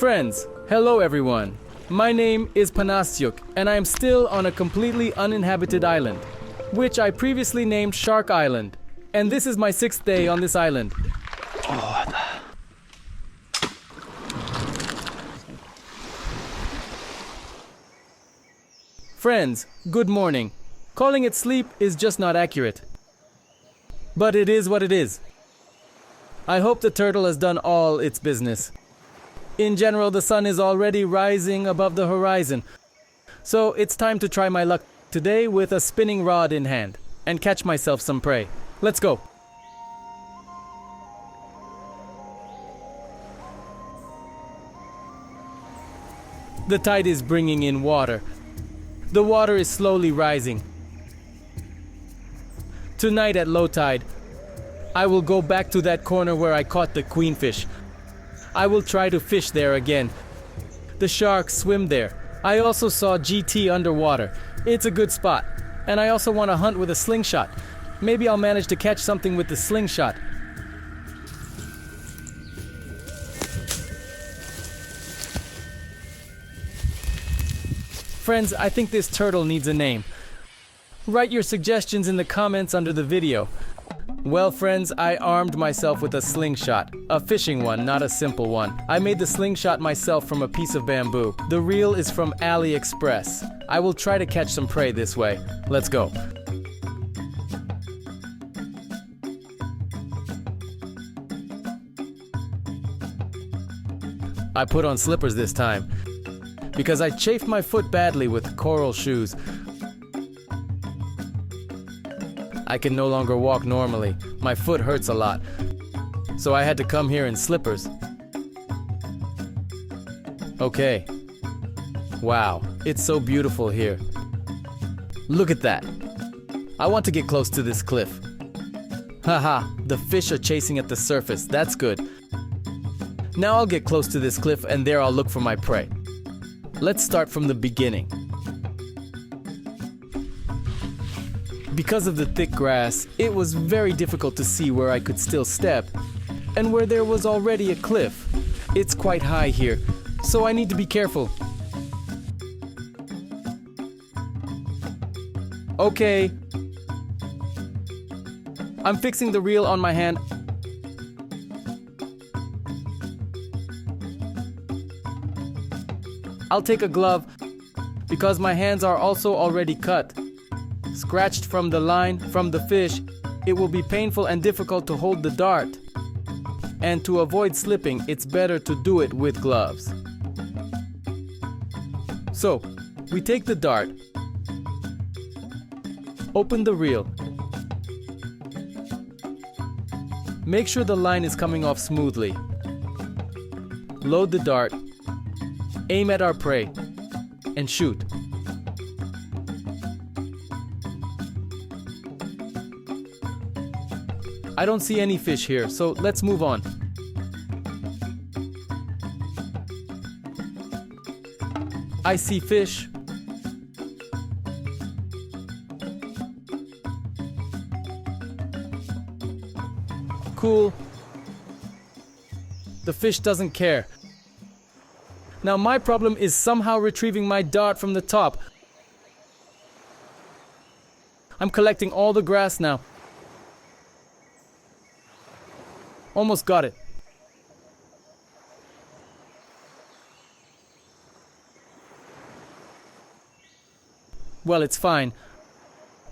Friends, hello everyone. My name is Panasyuk, and I am still on a completely uninhabited island, which I previously named Shark Island. And this is my 6th day on this island. Friends, good morning. Calling it sleep is just not accurate. But it is what it is. I hope the turtle has done all its business. In general, the sun is already rising above the horizon. So it's time to try my luck today with a spinning rod in hand and catch myself some prey. Let's go. The tide is bringing in water. The water is slowly rising. Tonight at low tide, I will go back to that corner where I caught the queenfish. I will try to fish there again. The sharks swim there. I also saw GT underwater. It's a good spot. And I also want to hunt with a slingshot. Maybe I'll manage to catch something with the slingshot. Friends, I think this turtle needs a name. Write your suggestions in the comments under the video. Well, friends, I armed myself with a slingshot. A fishing one, not a simple one. I made the slingshot myself from a piece of bamboo. The reel is from AliExpress. I will try to catch some prey this way. Let's go. I put on slippers this time because I chafed my foot badly with coral shoes. I can no longer walk normally. My foot hurts a lot. So I had to come here in slippers. Okay. Wow, it's so beautiful here. Look at that. I want to get close to this cliff. Haha, the fish are chasing at the surface. That's good. Now I'll get close to this cliff and there I'll look for my prey. Let's start from the beginning. Because of the thick grass, it was very difficult to see where I could still step, and where there was already a cliff. It's quite high here, so I need to be careful. Okay. I'm fixing the reel on my hand. I'll take a glove, because my hands are also already cut. Scratched from the line, from the fish, it will be painful and difficult to hold the dart. And to avoid slipping, it's better to do it with gloves. So, we take the dart, open the reel, make sure the line is coming off smoothly, load the dart, aim at our prey, and shoot. I don't see any fish here, so let's move on. I see fish. Cool. The fish doesn't care. Now my problem is somehow retrieving my dart from the top. I'm collecting all the grass now. Almost got it. Well, it's fine.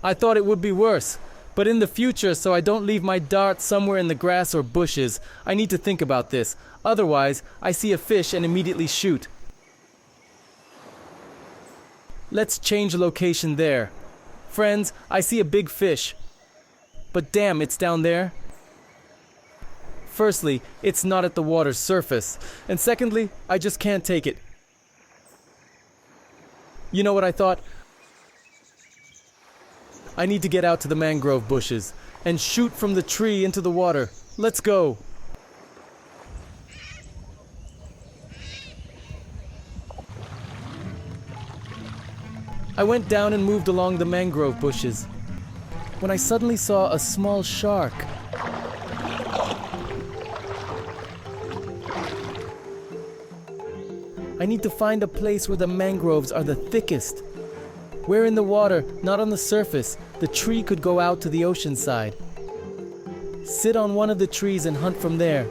I thought it would be worse. But in the future, so I don't leave my dart somewhere in the grass or bushes, I need to think about this. Otherwise, I see a fish and immediately shoot. Let's change location there. Friends, I see a big fish. But damn, it's down there. Firstly, it's not at the water's surface. And secondly, I just can't take it. You know what I thought? I need to get out to the mangrove bushes and shoot from the tree into the water. Let's go. I went down and moved along the mangrove bushes when I suddenly saw a small shark. I need to find a place where the mangroves are the thickest. Where in the water, not on the surface, the tree could go out to the ocean side. Sit on one of the trees and hunt from there.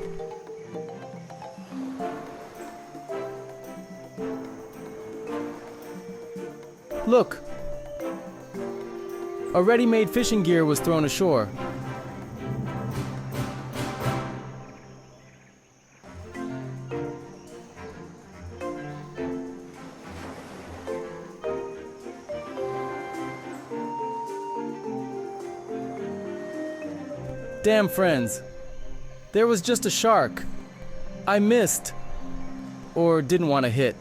Look! A ready-made fishing gear was thrown ashore. Damn, friends. There was just a shark. I missed. Or didn't want to hit.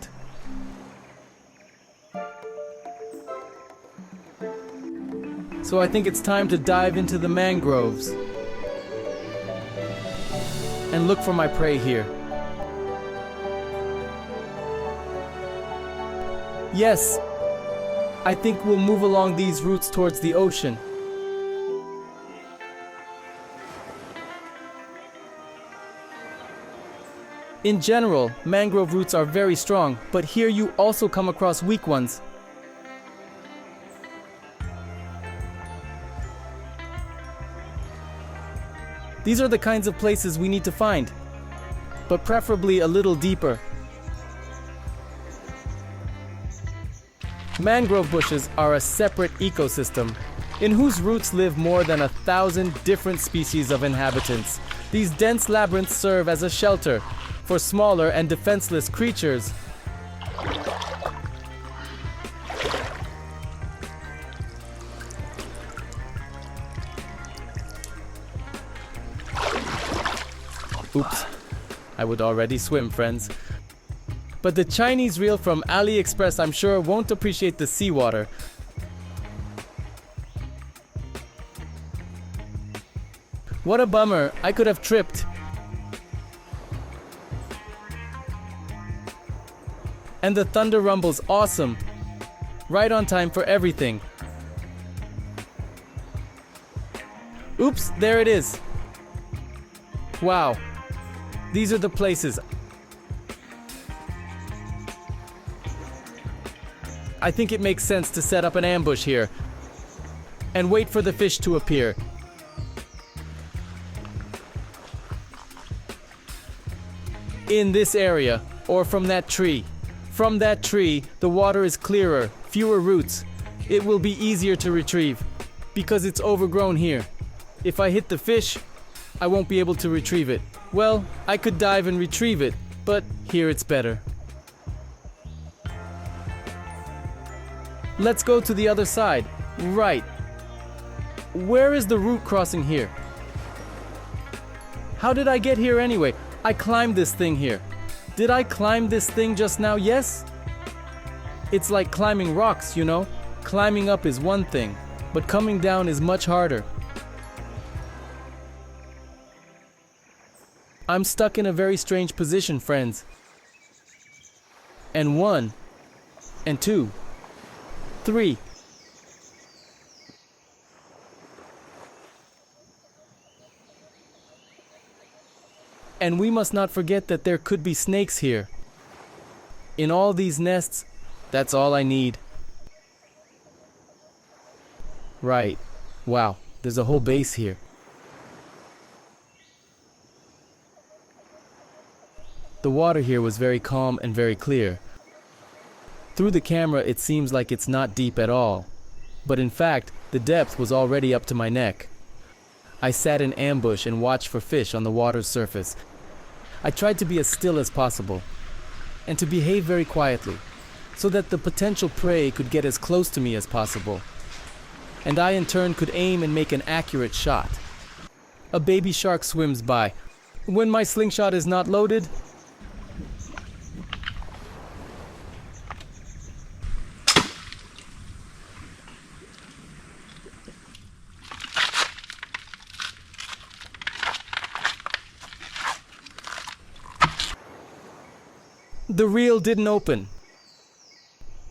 So I think it's time to dive into the mangroves and look for my prey here. Yes, I think we'll move along these routes towards the ocean. In general, mangrove roots are very strong, but here you also come across weak ones. These are the kinds of places we need to find, but preferably a little deeper. Mangrove bushes are a separate ecosystem, in whose roots live more than 1,000 different species of inhabitants. These dense labyrinths serve as a shelter for smaller and defenseless creatures. Oops, I would already swim, friends. But the Chinese reel from AliExpress, I'm sure, won't appreciate the seawater. What a bummer, I could have tripped. And the thunder rumble's awesome. Right on time for everything. Oops, there it is. Wow. These are the places. I think it makes sense to set up an ambush here and wait for the fish to appear. In this area, or from that tree. From that tree, the water is clearer, fewer roots. It will be easier to retrieve, because it's overgrown here. If I hit the fish, I won't be able to retrieve it. Well, I could dive and retrieve it, but here it's better. Let's go to the other side. Right. Where is the route crossing here? How did I get here anyway? I climbed this thing here. Did I climb this thing just now? Yes? It's like climbing rocks, you know? Climbing up is one thing, but coming down is much harder. I'm stuck in a very strange position, friends. And 1, and 2, 3. And we must not forget that there could be snakes here. In all these nests, that's all I need. Right. Wow, there's a whole base here. The water here was very calm and very clear. Through the camera, it seems like it's not deep at all. But in fact, the depth was already up to my neck. I sat in ambush and watched for fish on the water's surface. I tried to be as still as possible and to behave very quietly so that the potential prey could get as close to me as possible. And I in turn could aim and make an accurate shot. A baby shark swims by. When my slingshot is not loaded, the reel didn't open.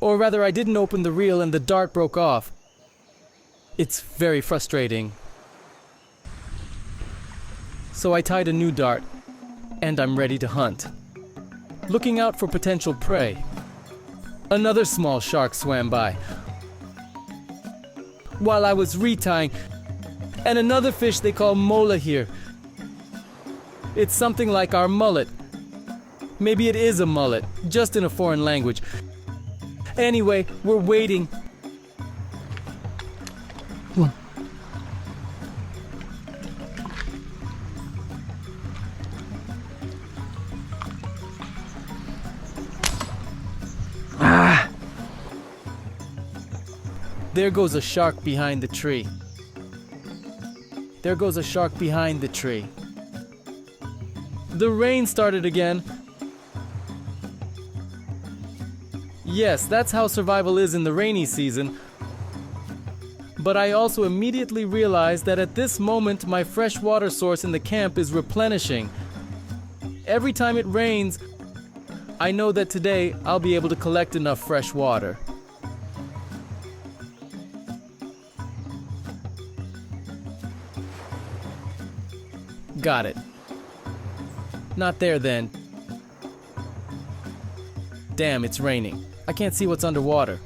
Or rather, I didn't open the reel and the dart broke off. It's very frustrating. So I tied a new dart, and I'm ready to hunt. looking out for potential prey. Another small shark swam by while I was retying, and another fish they call mola here. It's something like our mullet. Maybe it is a mullet, just in a foreign language. Anyway, we're waiting. There goes a shark behind the tree. There goes a shark behind the tree. The rain started again. Yes, that's how survival is in the rainy season. But I also immediately realized that at this moment my fresh water source in the camp is replenishing. Every time it rains, I know that today I'll be able to collect enough fresh water. Got it. Not there then. Damn, it's raining. I can't see what's underwater.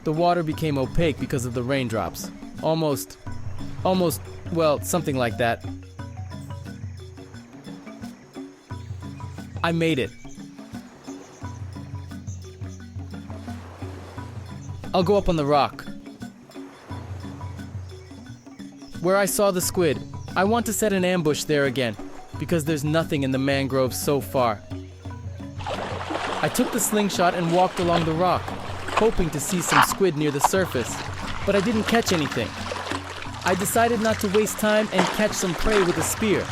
The water became opaque because of the raindrops. Almost, well, something like that. I made it. I'll go up on the rock where I saw the squid. I want to set an ambush there again, because there's nothing in the mangroves so far. I took the slingshot and walked along the rock, hoping to see some squid near the surface, but I didn't catch anything. I decided not to waste time and catch some prey with a spear.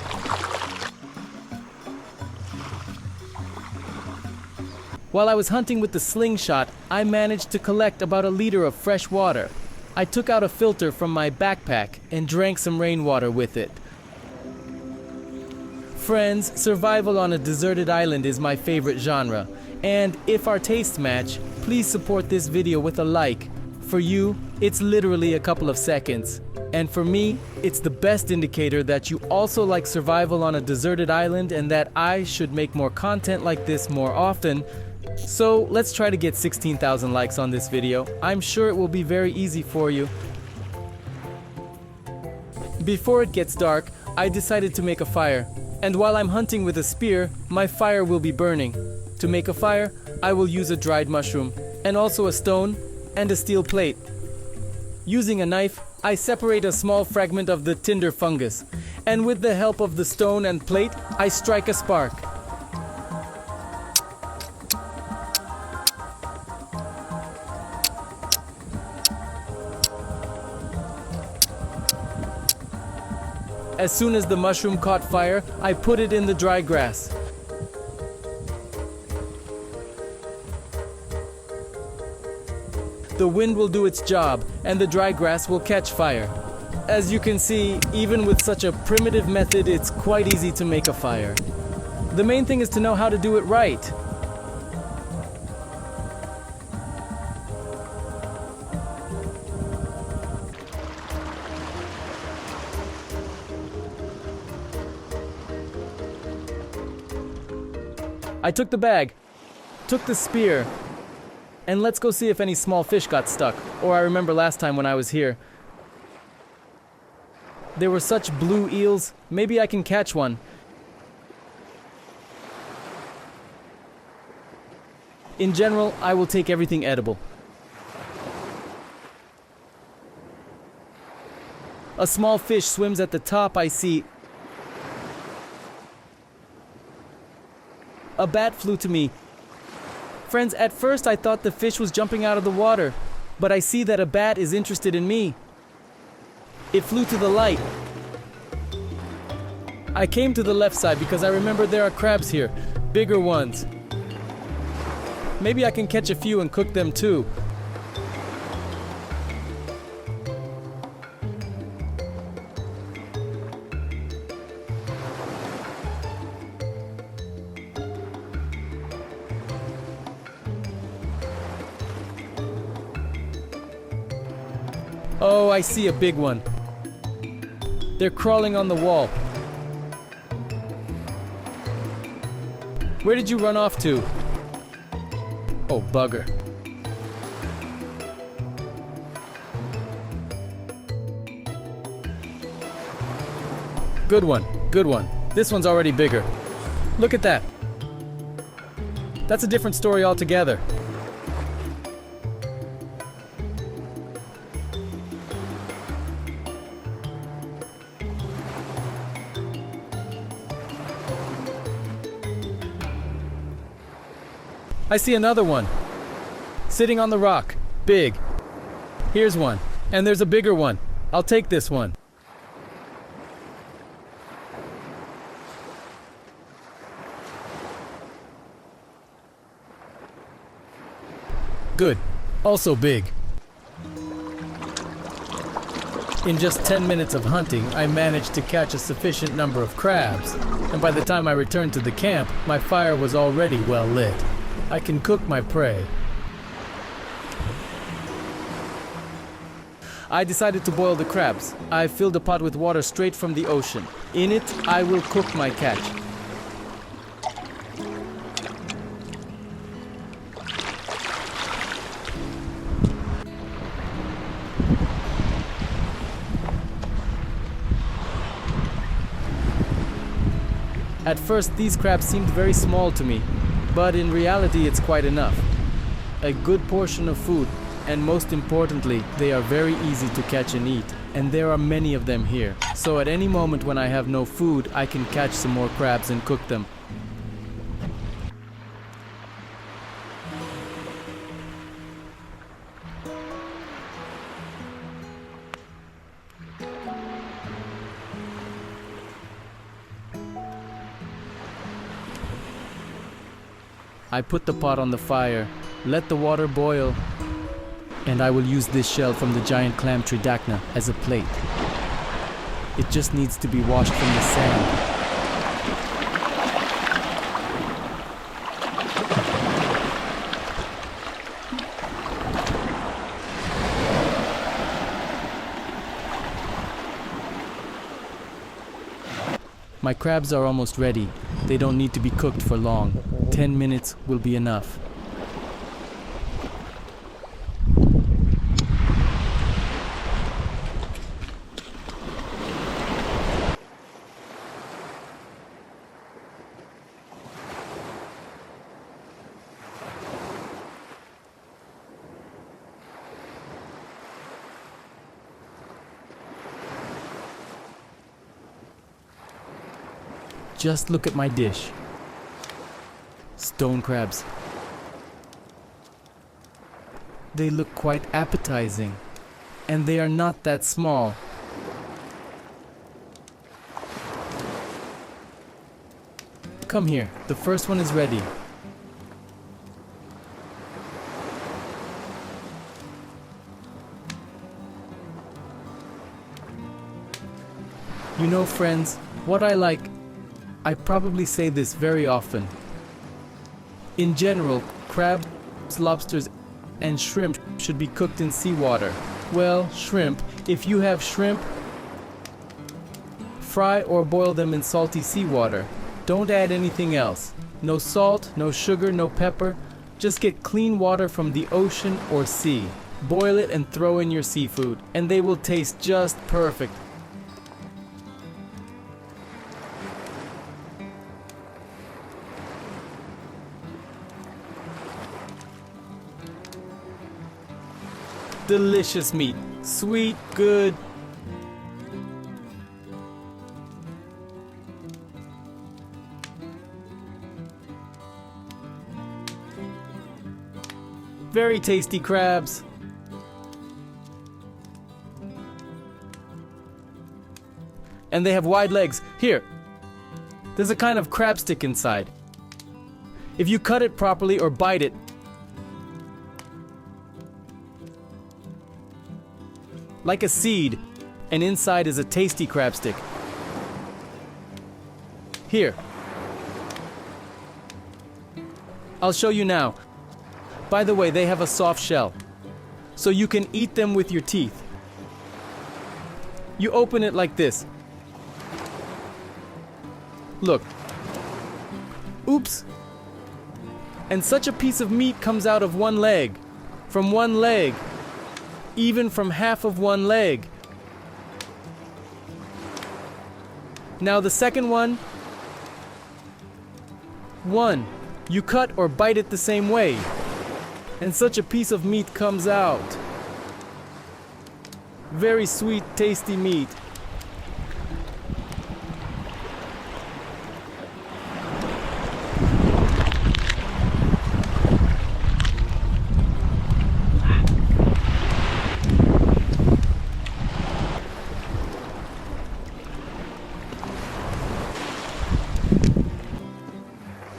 While I was hunting with the slingshot, I managed to collect about a liter of fresh water. I took out a filter from my backpack and drank some rainwater with it. Friends, survival on a deserted island is my favorite genre, and if our tastes match, please support this video with a like. For you, it's literally a couple of seconds, and for me, it's the best indicator that you also like survival on a deserted island and that I should make more content like this more often. So let's try to get 16,000 likes on this video. I'm sure it will be very easy for you. Before it gets dark, I decided to make a fire. And while I'm hunting with a spear, my fire will be burning. To make a fire, I will use a dried mushroom, and also a stone and a steel plate. Using a knife, I separate a small fragment of the tinder fungus, and with the help of the stone and plate, I strike a spark. As soon as the mushroom caught fire, I put it in the dry grass. The wind will do its job, and the dry grass will catch fire. As you can see, even with such a primitive method, it's quite easy to make a fire. The main thing is to know how to do it right. I took the bag, took the spear, and let's go see if any small fish got stuck, or I remember last time when I was here. There were such blue eels, maybe I can catch one. In general, I will take everything edible. A small fish swims at the top, I see. A bat flew to me. Friends, at first I thought the fish was jumping out of the water, but I see that a bat is interested in me. It flew to the light. I came to the left side because I remember there are crabs here, bigger ones. Maybe I can catch a few and cook them too. Oh, I see a big one. They're crawling on the wall. Where did you run off to? Oh, bugger. Good one, good one. This one's already bigger. Look at that. That's a different story altogether. I see another one. Sitting on the rock. Big. Here's one. And there's a bigger one. I'll take this one. Good. Also big. In just 10 minutes of hunting, I managed to catch a sufficient number of crabs, and by the time I returned to the camp, my fire was already well lit. I can cook my prey. I decided to boil the crabs. I filled a pot with water straight from the ocean. In it, I will cook my catch. At first, these crabs seemed very small to me, but in reality it's quite enough. A good portion of food, and most importantly, they are very easy to catch and eat, and there are many of them here. So at any moment when I have no food, I can catch some more crabs and cook them. I put the pot on the fire, let the water boil, and I will use this shell from the giant clam tridacna as a plate. It just needs to be washed from the sand. My crabs are almost ready. They don't need to be cooked for long. 10 minutes will be enough. Just look at my dish. Stone crabs. They look quite appetizing, and they are not that small. Come here, the first one is ready. You know, friends, what I like, I probably say this very often. In general, crabs, lobsters, and shrimp should be cooked in seawater. Well, shrimp, if you have shrimp, fry or boil them in salty seawater. Don't add anything else. No salt, no sugar, no pepper. Just get clean water from the ocean or sea. Boil it and throw in your seafood, and they will taste just perfect. Delicious meat. Sweet, good. Very tasty crabs. And they have wide legs. Here. There's a kind of crab stick inside. If you cut it properly or bite it, like a seed, and inside is a tasty crab stick. Here. I'll show you now. By the way, they have a soft shell, so you can eat them with your teeth. You open it like this. Look. Oops, And such a piece of meat comes out of one leg. From one leg. Even from half of one leg. Now the second one. One. You cut or bite it the same way. And such a piece of meat comes out. Very sweet, tasty meat.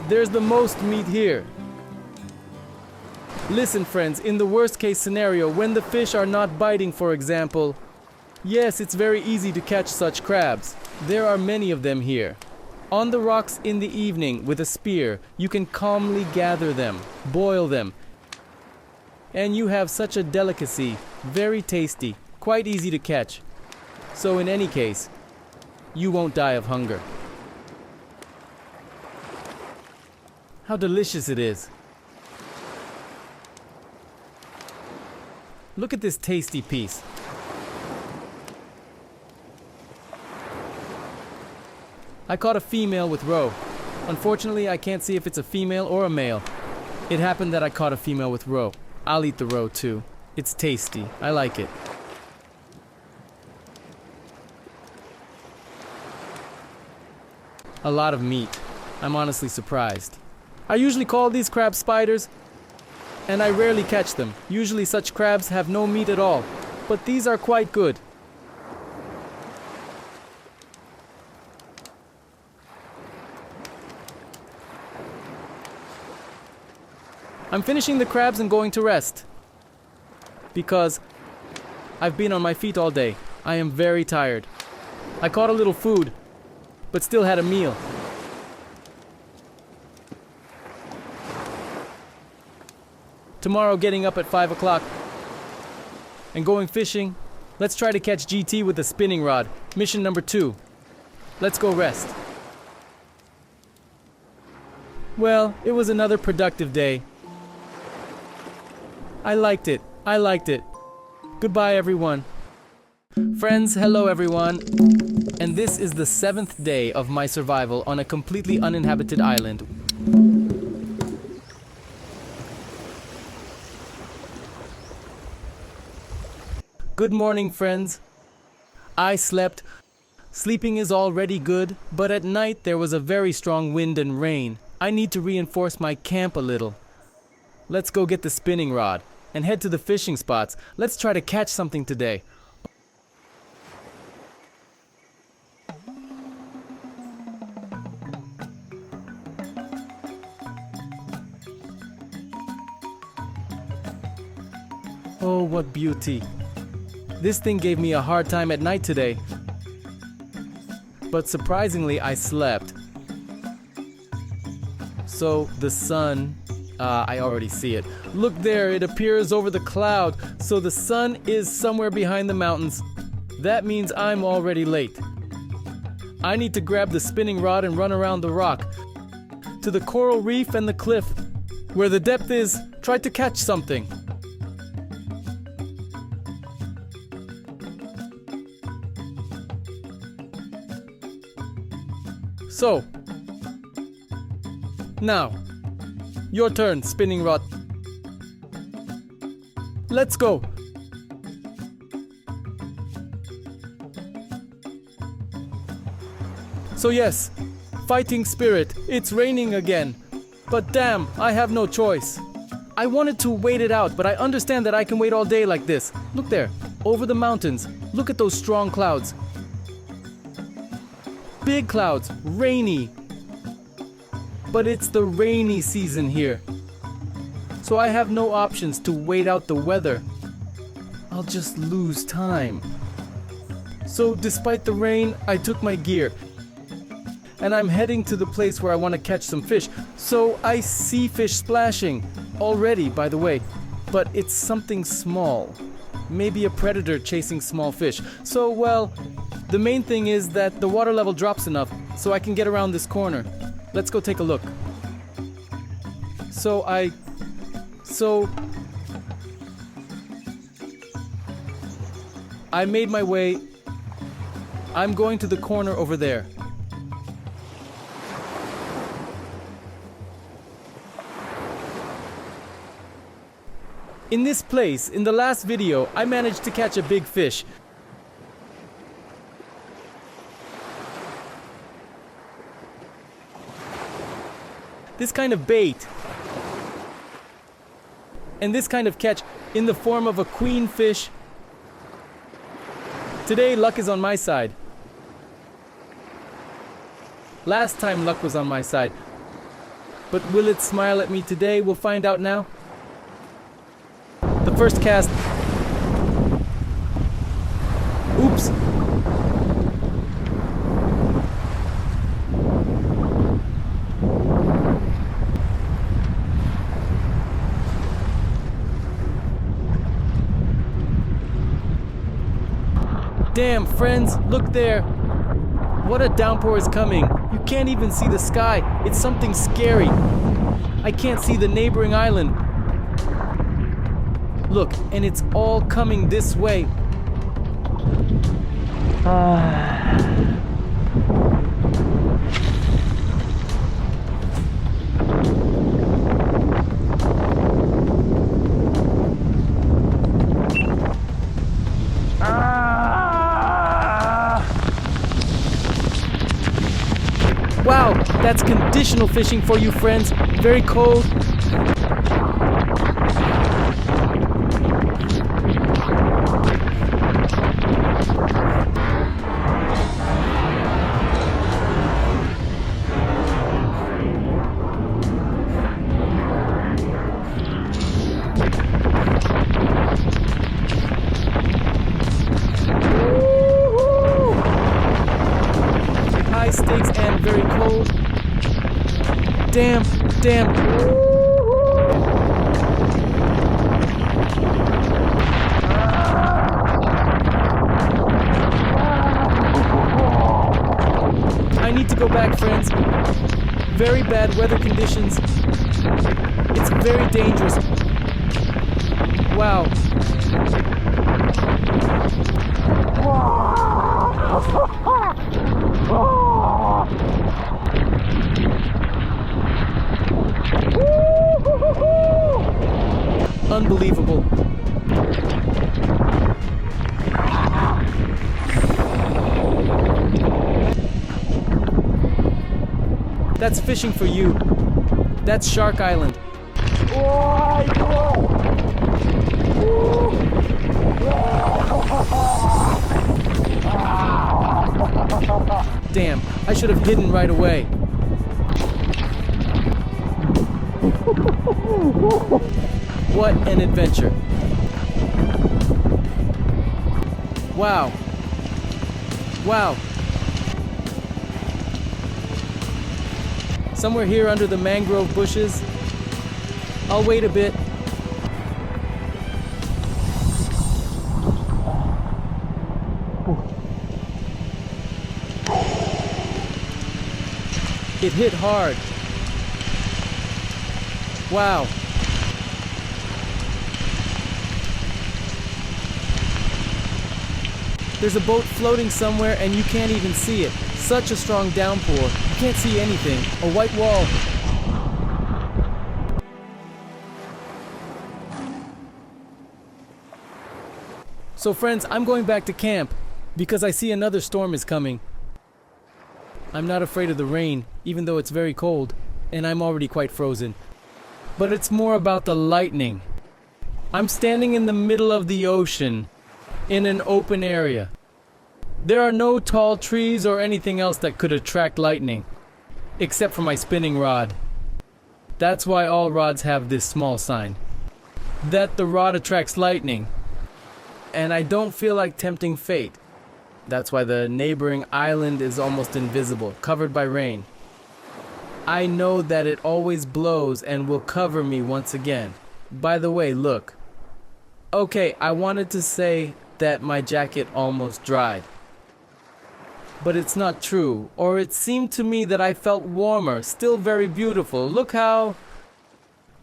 There's the most meat here. Listen, friends, in the worst case scenario, when the fish are not biting, for example, yes, it's very easy to catch such crabs. There are many of them here. On the rocks in the evening with a spear, you can calmly gather them, boil them, and you have such a delicacy, very tasty, quite easy to catch. So in any case, you won't die of hunger. How delicious it is. Look at this tasty piece. I caught a female with roe. Unfortunately, I can't see if it's a female or a male. It happened that I caught a female with roe. I'll eat the roe too. It's tasty. I like it. A lot of meat. I'm honestly surprised. I usually call these crabs spiders, and I rarely catch them. Usually such crabs have no meat at all, but these are quite good. I'm finishing the crabs and going to rest, because I've been on my feet all day. I am very tired. I caught a little food, but still had a meal. Tomorrow getting up at 5 o'clock and going fishing. Let's try to catch GT with a spinning rod. Mission number 2. Let's go rest. Well, it was another productive day. I liked it. I liked it. Goodbye, everyone. Friends, hello everyone. And this is the 7th day of my survival on a completely uninhabited island. Good morning, friends. I slept. Sleeping is already good, but at night there was a very strong wind and rain. I need to reinforce my camp a little. Let's go get the spinning rod and head to the fishing spots. Let's try to catch something today. Oh, what beauty. This thing gave me a hard time at night today. But surprisingly, I slept. So, the sun... I already see it. Look there, it appears over the cloud. So the sun is somewhere behind the mountains. That means I'm already late. I need to grab the spinning rod and run around the rock to the coral reef and the cliff. Where the depth is, try to catch something. So, now, your turn, spinning rod. Let's go. So yes, fighting spirit, it's raining again. But damn, I have no choice. I wanted to wait it out, but I understand that I can wait all day like this. Look there, over the mountains. Look at those strong clouds. Big clouds, rainy. But it's the rainy season here. So I have no options to wait out the weather. I'll just lose time. So despite the rain, I took my gear. And I'm heading to the place where I want to catch some fish. So I see fish splashing. Already, by the way. But it's something small. Maybe a predator chasing small fish. So, well, the main thing is that the water level drops enough so I can get around this corner. Let's go take a look. So I made my way. I'm going to the corner over there. In this place, in the last video, I managed to catch a big fish. This kind of bait and this kind of catch in the form of a queen fish. Today, luck is on my side. Last time, luck was on my side. But will it smile at me today? We'll find out now. The first cast. Oops. Damn, friends, look there. What a downpour is coming. You can't even see the sky. It's something scary. I can't see the neighboring island. Look, and it's all coming this way. Wow, that's conditional fishing for you, friends. Very cold. High stakes and very cold. Damn. I need to go back, friends. Very bad weather conditions. It's very dangerous. Wow. Unbelievable. That's fishing for you. That's Shark Island. Damn, I should have hidden right away. What an adventure. Wow. Somewhere here under the mangrove bushes. I'll wait a bit. It hit hard. Wow. There's a boat floating somewhere and you can't even see it. Such a strong downpour. You can't see anything. A white wall. So friends, I'm going back to camp because I see another storm is coming. I'm not afraid of the rain, even though it's very cold, and I'm already quite frozen. But it's more about the lightning. I'm standing in the middle of the ocean, in an open area. There are no tall trees or anything else that could attract lightning, except for my spinning rod. That's why all rods have this small sign, that the rod attracts lightning. And I don't feel like tempting fate. That's why the neighboring island is almost invisible, covered by rain. I know that it always blows and will cover me once again. By the way, look. Okay, I wanted to say that my jacket almost dried. But it's not true, or it seemed to me that I felt warmer, still very beautiful. Look how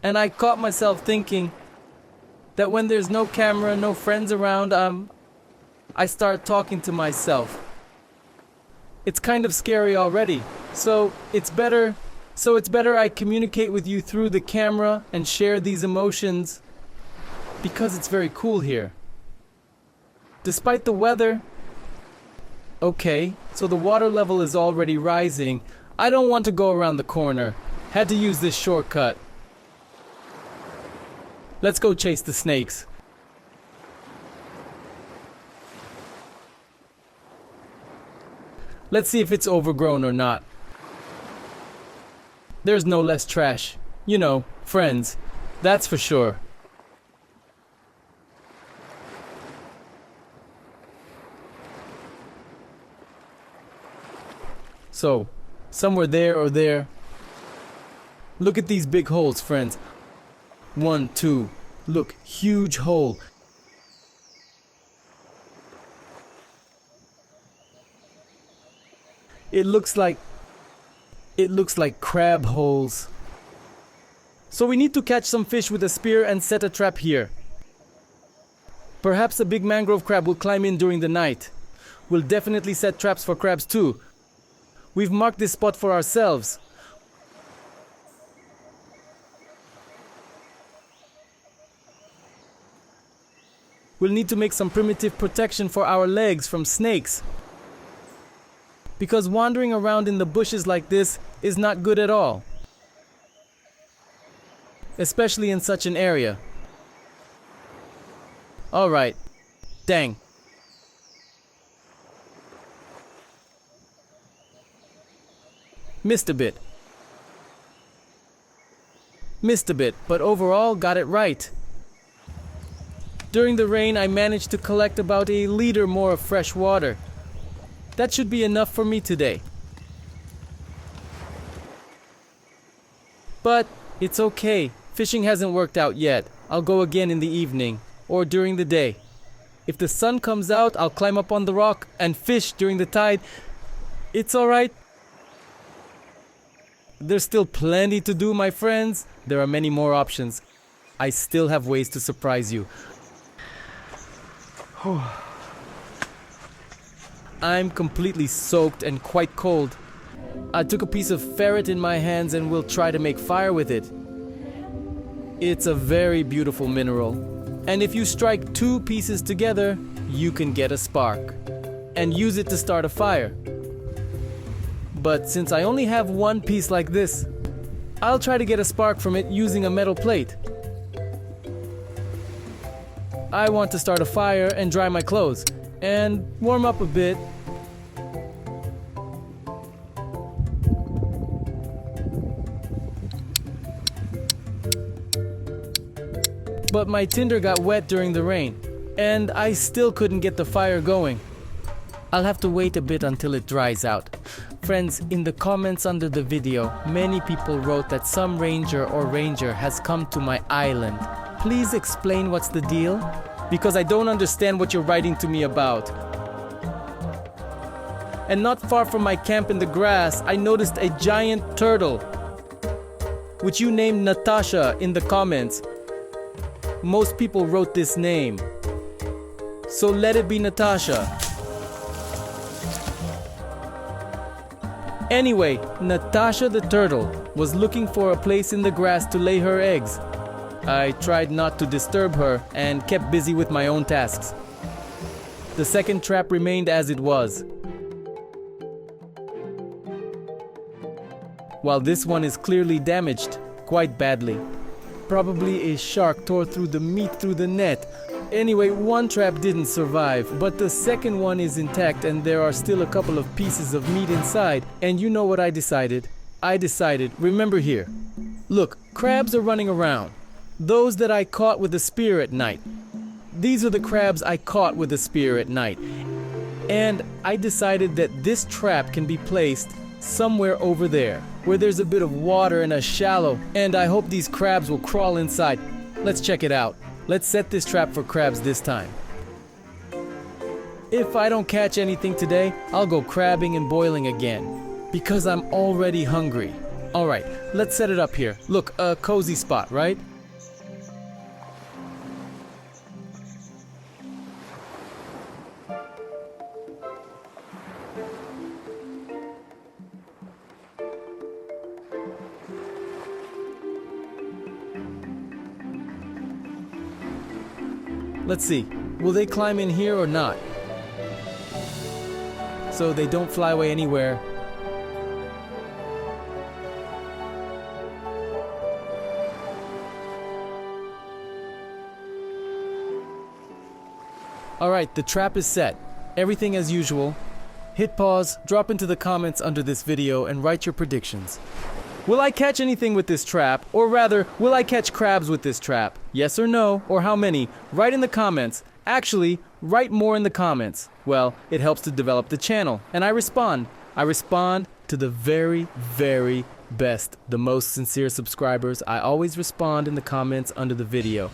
And I caught myself thinking that when there's no camera, no friends around, I start talking to myself. It's kind of scary already. So it's better I communicate with you through the camera and share these emotions because it's very cool here. Despite the weather. Okay, so the water level is already rising. I don't want to go around the corner. Had to use this shortcut. Let's go chase the snakes. Let's see if it's overgrown or not. There's no less trash. You know, friends. That's for sure. So, somewhere there or there. Look at these big holes, friends. 1, 2. Look, huge hole. It looks like crab holes. So we need to catch some fish with a spear and set a trap here. Perhaps a big mangrove crab will climb in during the night. We'll definitely set traps for crabs too. We've marked this spot for ourselves. We'll need to make some primitive protection for our legs from snakes. Because wandering around in the bushes like this is not good at all. Especially in such an area. Alright. Dang. Missed a bit, but overall got it right. During the rain, I managed to collect about a liter more of fresh water. That should be enough for me today. But it's okay. Fishing hasn't worked out yet. I'll go again in the evening or during the day. If the sun comes out, I'll climb up on the rock and fish during the tide. It's alright. There's still plenty to do, my friends. There are many more options. I still have ways to surprise you. I'm completely soaked and quite cold. I took a piece of ferret in my hands and will try to make fire with it. It's a very beautiful mineral. And if you strike 2 pieces together, you can get a spark. And use it to start a fire. But since I only have 1 piece like this, I'll try to get a spark from it using a metal plate. I want to start a fire and dry my clothes, and warm up a bit. But my tinder got wet during the rain, and I still couldn't get the fire going. I'll have to wait a bit until it dries out. Friends, in the comments under the video, many people wrote that some ranger or ranger has come to my island. Please explain what's the deal, because I don't understand what you're writing to me about. And not far from my camp in the grass, I noticed a giant turtle, which you named Natasha in the comments. Most people wrote this name, so let it be Natasha. Anyway, Natasha the turtle was looking for a place in the grass to lay her eggs. I tried not to disturb her and kept busy with my own tasks. The second trap remained as it was, while this one is clearly damaged, quite badly. Probably a shark tore through the meat through the net. Anyway, one trap didn't survive, but the second one is intact and there are still a couple of pieces of meat inside. And you know what I decided? Remember here. Look, crabs are running around. Those that I caught with a spear at night. These are the crabs I caught with a spear at night. And I decided that this trap can be placed somewhere over there, where there's a bit of water and a shallow, and I hope these crabs will crawl inside. Let's check it out. Let's set this trap for crabs this time. If I don't catch anything today, I'll go crabbing and boiling again, because I'm already hungry. Alright, let's set it up here. Look, a cozy spot, right? Let's see, will they climb in here or not? So they don't fly away anywhere. Alright, the trap is set. Everything as usual. Hit pause, drop into the comments under this video and write your predictions. Will I catch anything with this trap? Or rather, will I catch crabs with this trap? Yes or no, or how many? Write in the comments. Actually, write more in the comments. Well, it helps to develop the channel, and I respond. I respond to the very, very best, the most sincere subscribers. I always respond in the comments under the video.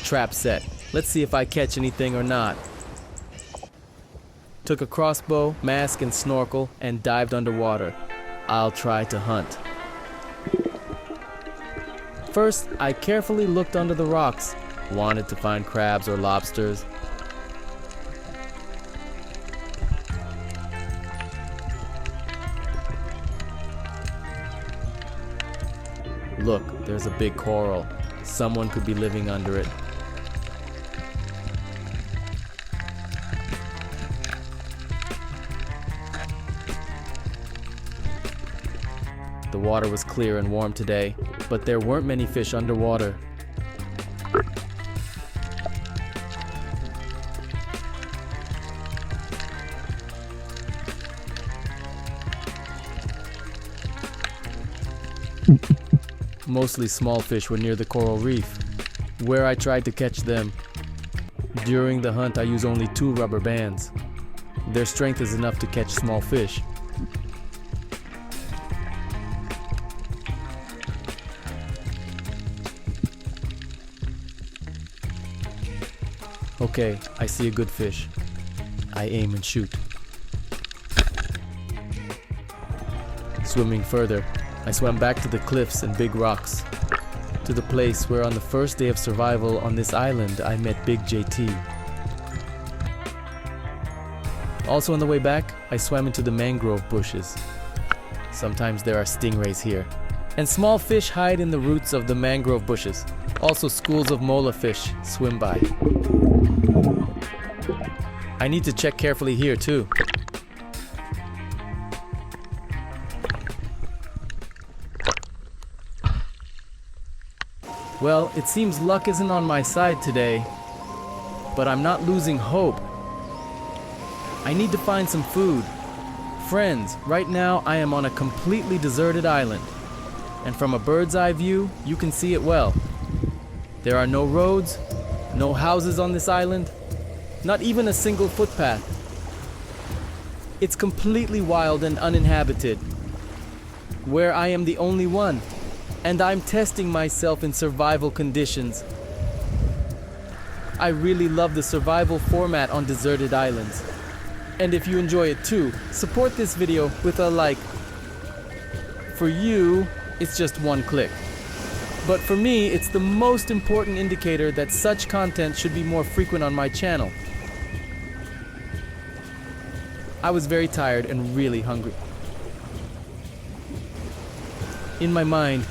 Trap set. Let's see if I catch anything or not. Took a crossbow, mask, and snorkel, and dived underwater. I'll try to hunt. First, I carefully looked under the rocks. Wanted to find crabs or lobsters. Look, there's a big coral. Someone could be living under it. The water was clear and warm today, but there weren't many fish underwater. Mostly small fish were near the coral reef, where I tried to catch them. During the hunt, I use only 2 rubber bands. Their strength is enough to catch small fish. Okay, I see a good fish. I aim and shoot. Swimming further, I swam back to the cliffs and big rocks, to the place where on the first day of survival on this island I met Big JT. Also on the way back, I swam into the mangrove bushes. Sometimes there are stingrays here, and small fish hide in the roots of the mangrove bushes. Also schools of mola fish swim by. I need to check carefully here too. Well, it seems luck isn't on my side today, but I'm not losing hope. I need to find some food. Friends, right now I am on a completely deserted island, and from a bird's eye view, you can see it well. There are no roads, no houses on this island, not even a single footpath. It's completely wild and uninhabited, where I am the only one. And I'm testing myself in survival conditions. I really love the survival format on deserted islands. And if you enjoy it too, support this video with a like. For you, it's just one click. But for me, it's the most important indicator that such content should be more frequent on my channel. I was very tired and really hungry. In my mind,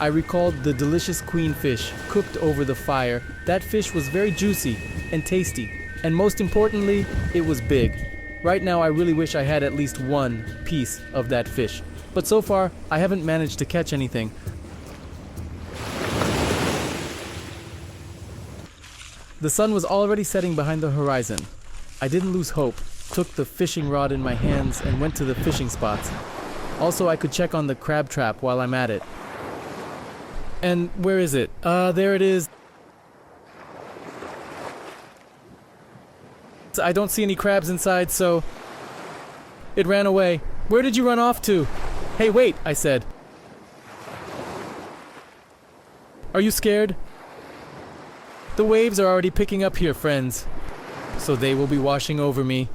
I recalled the delicious queen fish cooked over the fire. That fish was very juicy and tasty, and most importantly, it was big. Right now I really wish I had at least one piece of that fish, but so far I haven't managed to catch anything. The sun was already setting behind the horizon. I didn't lose hope, took the fishing rod in my hands and went to the fishing spots. Also, I could check on the crab trap while I'm at it. And where is it? There it is. I don't see any crabs inside, so it ran away. Where did you run off to? Hey, wait, I said. Are you scared? The waves are already picking up here, friends, so they will be washing over me.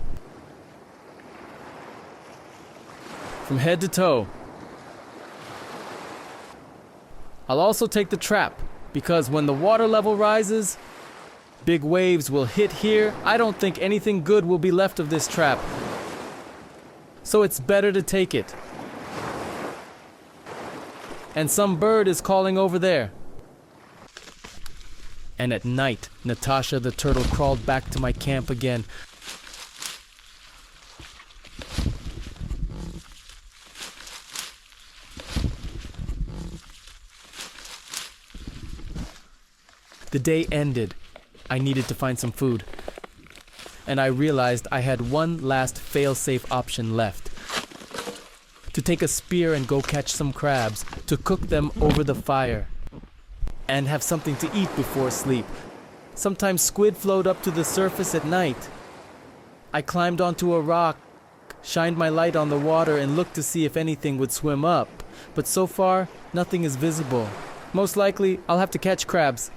from head to toe. I'll also take the trap, because when the water level rises, big waves will hit here. I don't think anything good will be left of this trap. So it's better to take it. And some bird is calling over there. And at night, Natasha the turtle crawled back to my camp again. The day ended. I needed to find some food. And I realized I had one last fail-safe option left. To take a spear and go catch some crabs, to cook them over the fire, and have something to eat before sleep. Sometimes squid float up to the surface at night. I climbed onto a rock, shined my light on the water, and looked to see if anything would swim up. But so far, nothing is visible. Most likely, I'll have to catch crabs.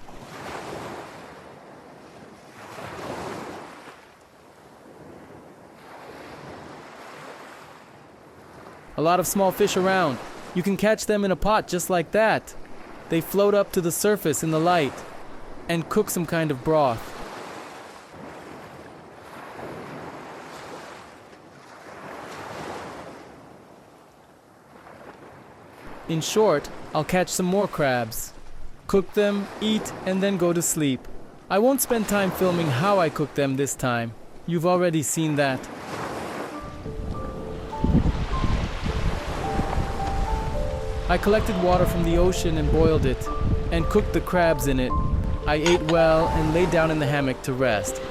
A lot of small fish around. You can catch them in a pot just like that. They float up to the surface in the light and cook some kind of broth. In short, I'll catch some more crabs, cook them, eat, and then go to sleep. I won't spend time filming how I cook them this time. You've already seen that. I collected water from the ocean and boiled it, and cooked the crabs in it. I ate well and laid down in the hammock to rest.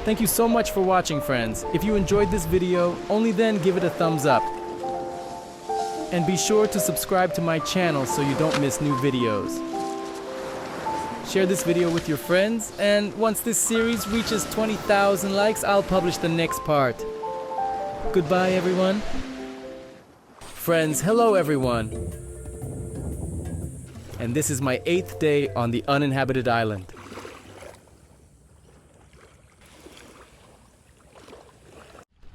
Thank you so much for watching, friends. If you enjoyed this video, only then give it a thumbs up. And be sure to subscribe to my channel so you don't miss new videos. Share this video with your friends, and once this series reaches 20,000 likes, I'll publish the next part. Goodbye, everyone. Friends, hello everyone. And this is my 8th day on the uninhabited island.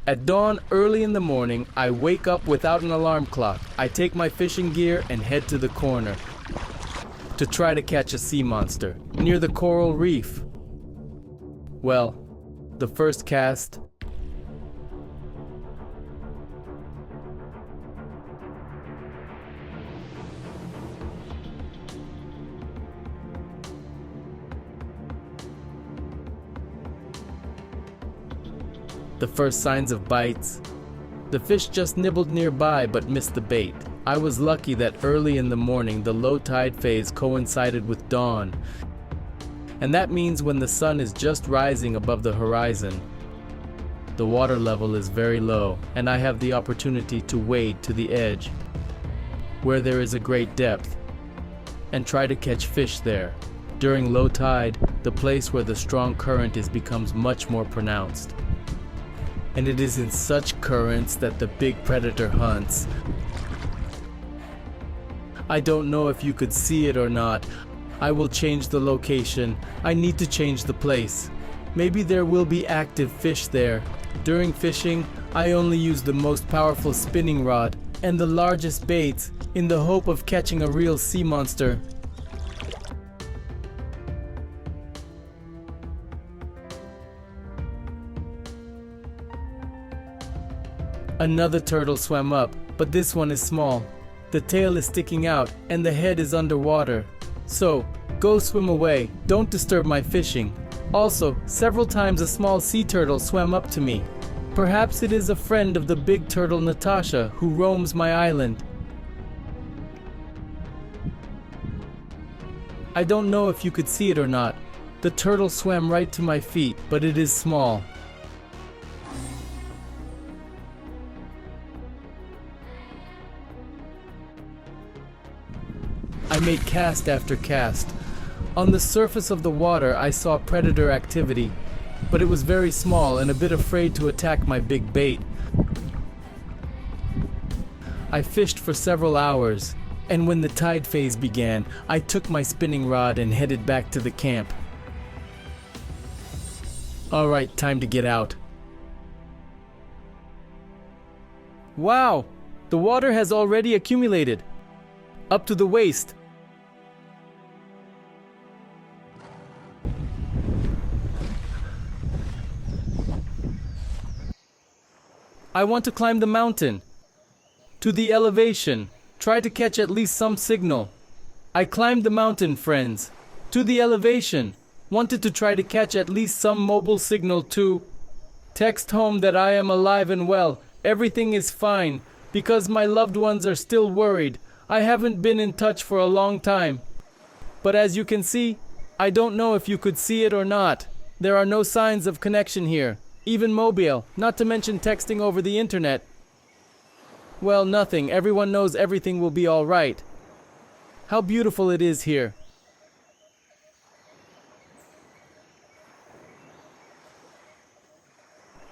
At dawn early in the morning, I wake up without an alarm clock. I take my fishing gear and head to the corner to try to catch a sea monster near the coral reef. Well, the first cast the first signs of bites. The fish just nibbled nearby but missed the bait. I was lucky that early in the morning the low tide phase coincided with dawn. And that means when the sun is just rising above the horizon, the water level is very low and I have the opportunity to wade to the edge, where there is a great depth, and try to catch fish there. During low tide, the place where the strong current becomes much more pronounced. And it is in such currents that the big predator hunts. I don't know if you could see it or not. I will change the location. I need to change the place. Maybe there will be active fish there. During fishing, I only use the most powerful spinning rod and the largest baits in the hope of catching a real sea monster. Another turtle swam up, but this one is small. The tail is sticking out and the head is underwater. So, go swim away, don't disturb my fishing. Also, several times a small sea turtle swam up to me. Perhaps it is a friend of the big turtle Natasha who roams my island. I don't know if you could see it or not. The turtle swam right to my feet, but it is small. I made cast after cast. On the surface of the water I saw predator activity, but it was very small and a bit afraid to attack my big bait. I fished for several hours, and when the tide phase began, I took my spinning rod and headed back to the camp. Alright, time to get out. Wow! The water has already accumulated, up to the waist. I want to climb the mountain, to the elevation, try to catch at least some signal. I climbed the mountain, friends, to the elevation, wanted to try to catch at least some mobile signal to text home that I am alive and well, everything is fine, because my loved ones are still worried. I haven't been in touch for a long time. But as you can see, I don't know if you could see it or not. There are no signs of connection here, even mobile, not to mention texting over the internet. Well, nothing. Everyone knows everything will be all right. How beautiful it is here.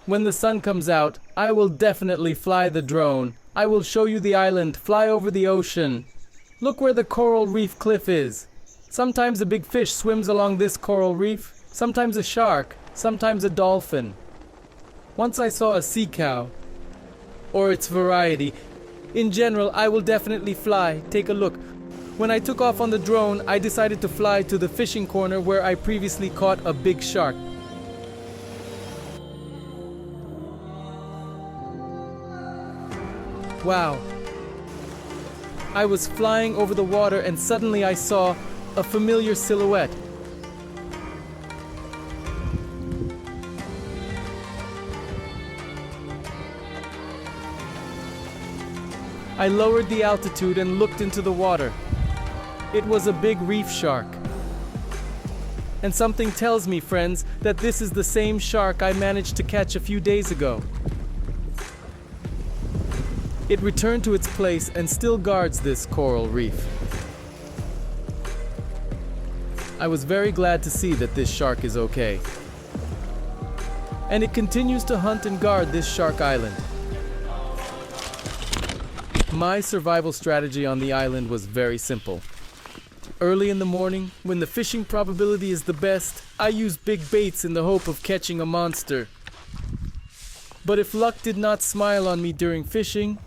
When the sun comes out, I will definitely fly the drone. I will show you the island, fly over the ocean. Look where the coral reef cliff is. Sometimes a big fish swims along this coral reef, sometimes a shark, sometimes a dolphin. Once I saw a sea cow, or its variety. In general, I will definitely fly. Take a look. When I took off on the drone, I decided to fly to the fishing corner where I previously caught a big shark. Wow. I was flying over the water and suddenly I saw a familiar silhouette. I lowered the altitude and looked into the water. It was a big reef shark. And something tells me, friends, that this is the same shark I managed to catch a few days ago. It returned to its place and still guards this coral reef. I was very glad to see that this shark is okay. And it continues to hunt and guard this shark island. My survival strategy on the island was very simple. Early in the morning, when the fishing probability is the best, I use big baits in the hope of catching a monster. But if luck did not smile on me during fishing,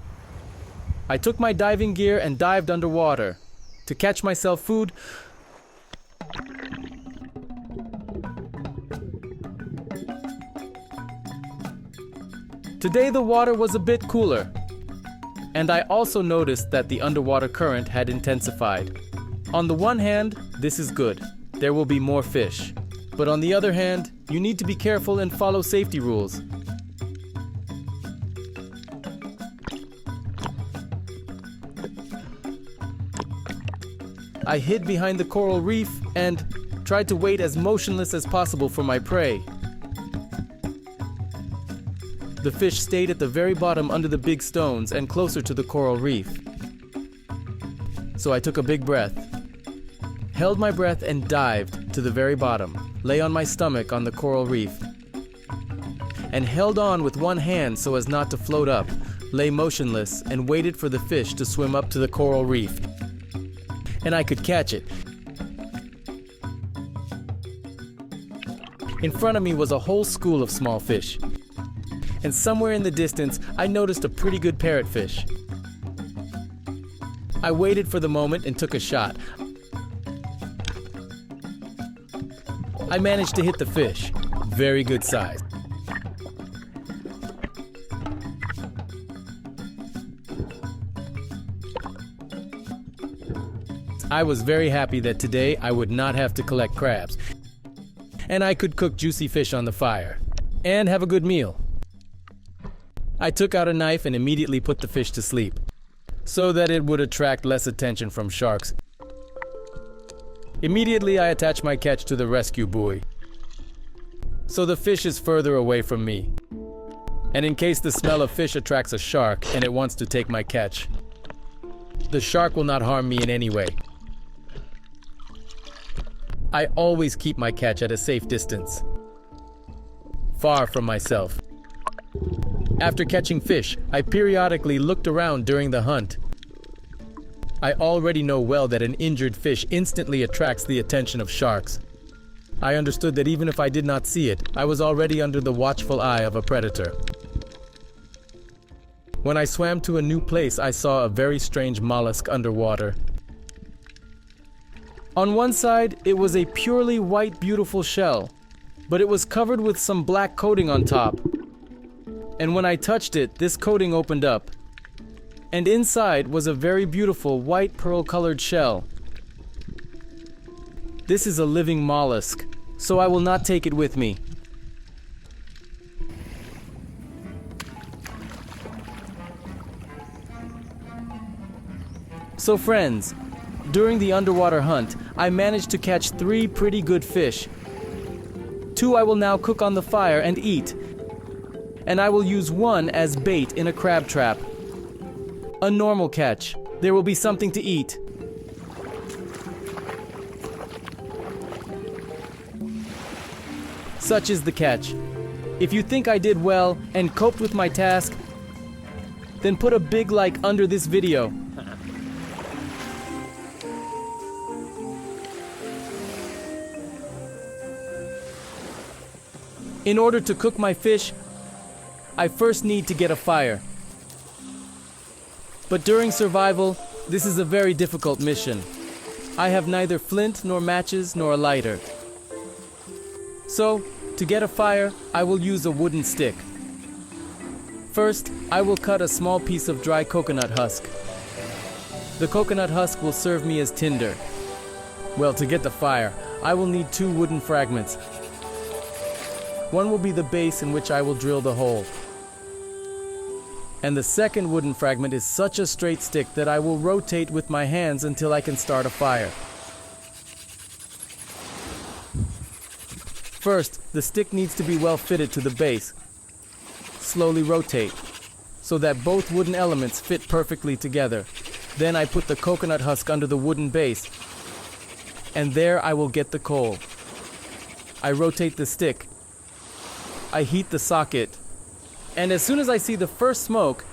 I took my diving gear and dived underwater to catch myself food. Today the water was a bit cooler, and I also noticed that the underwater current had intensified. On the one hand, this is good. There will be more fish. But on the other hand, you need to be careful and follow safety rules. I hid behind the coral reef and tried to wait as motionless as possible for my prey. The fish stayed at the very bottom under the big stones and closer to the coral reef. So I took a big breath, held my breath and dived to the very bottom, lay on my stomach on the coral reef, and held on with one hand so as not to float up, lay motionless and waited for the fish to swim up to the coral reef. And I could catch it. In front of me was a whole school of small fish. And somewhere in the distance, I noticed a pretty good parrotfish. I waited for the moment and took a shot. I managed to hit the fish. Very good size. I was very happy that today I would not have to collect crabs. And I could cook juicy fish on the fire. And have a good meal. I took out a knife and immediately put the fish to sleep, so that it would attract less attention from sharks. Immediately I attached my catch to the rescue buoy, so the fish is further away from me. And in case the smell of fish attracts a shark and it wants to take my catch, the shark will not harm me in any way. I always keep my catch at a safe distance, far from myself. After catching fish, I periodically looked around during the hunt. I already know well that an injured fish instantly attracts the attention of sharks. I understood that even if I did not see it, I was already under the watchful eye of a predator. When I swam to a new place, I saw a very strange mollusk underwater. On one side, it was a purely white, beautiful shell, but it was covered with some black coating on top. And when I touched it, this coating opened up. And inside was a very beautiful white pearl-colored shell. This is a living mollusk, so I will not take it with me. So friends, during the underwater hunt, I managed to catch 3 pretty good fish. 2 I will now cook on the fire and eat. And I will use 1 as bait in a crab trap. A normal catch. There will be something to eat. Such is the catch. If you think I did well and coped with my task, then put a big like under this video. In order to cook my fish, I first need to get a fire. But during survival, this is a very difficult mission. I have neither flint nor matches nor a lighter. So, to get a fire, I will use a wooden stick. First, I will cut a small piece of dry coconut husk. The coconut husk will serve me as tinder. Well, to get the fire, I will need 2 wooden fragments. One will be the base in which I will drill the hole. And the second wooden fragment is such a straight stick that I will rotate with my hands until I can start a fire. First, the stick needs to be well fitted to the base. Slowly rotate, so that both wooden elements fit perfectly together. Then I put the coconut husk under the wooden base, and there I will get the coal. I rotate the stick. I heat the socket, and as soon as I see the first smoke,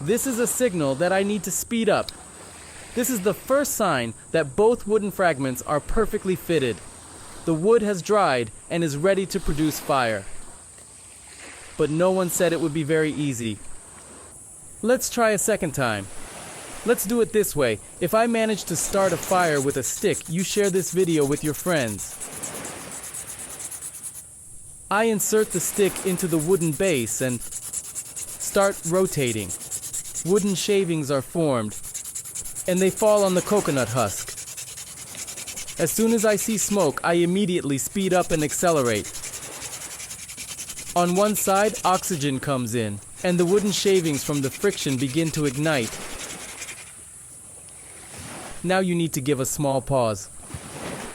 this is a signal that I need to speed up. This is the first sign that both wooden fragments are perfectly fitted. The wood has dried and is ready to produce fire. But no one said it would be very easy. Let's try a second time. Let's do it this way. If I manage to start a fire with a stick, you share this video with your friends. I insert the stick into the wooden base and start rotating. Wooden shavings are formed, and they fall on the coconut husk. As soon as I see smoke, I immediately speed up and accelerate. On one side, oxygen comes in, and the wooden shavings from the friction begin to ignite. Now you need to give a small pause.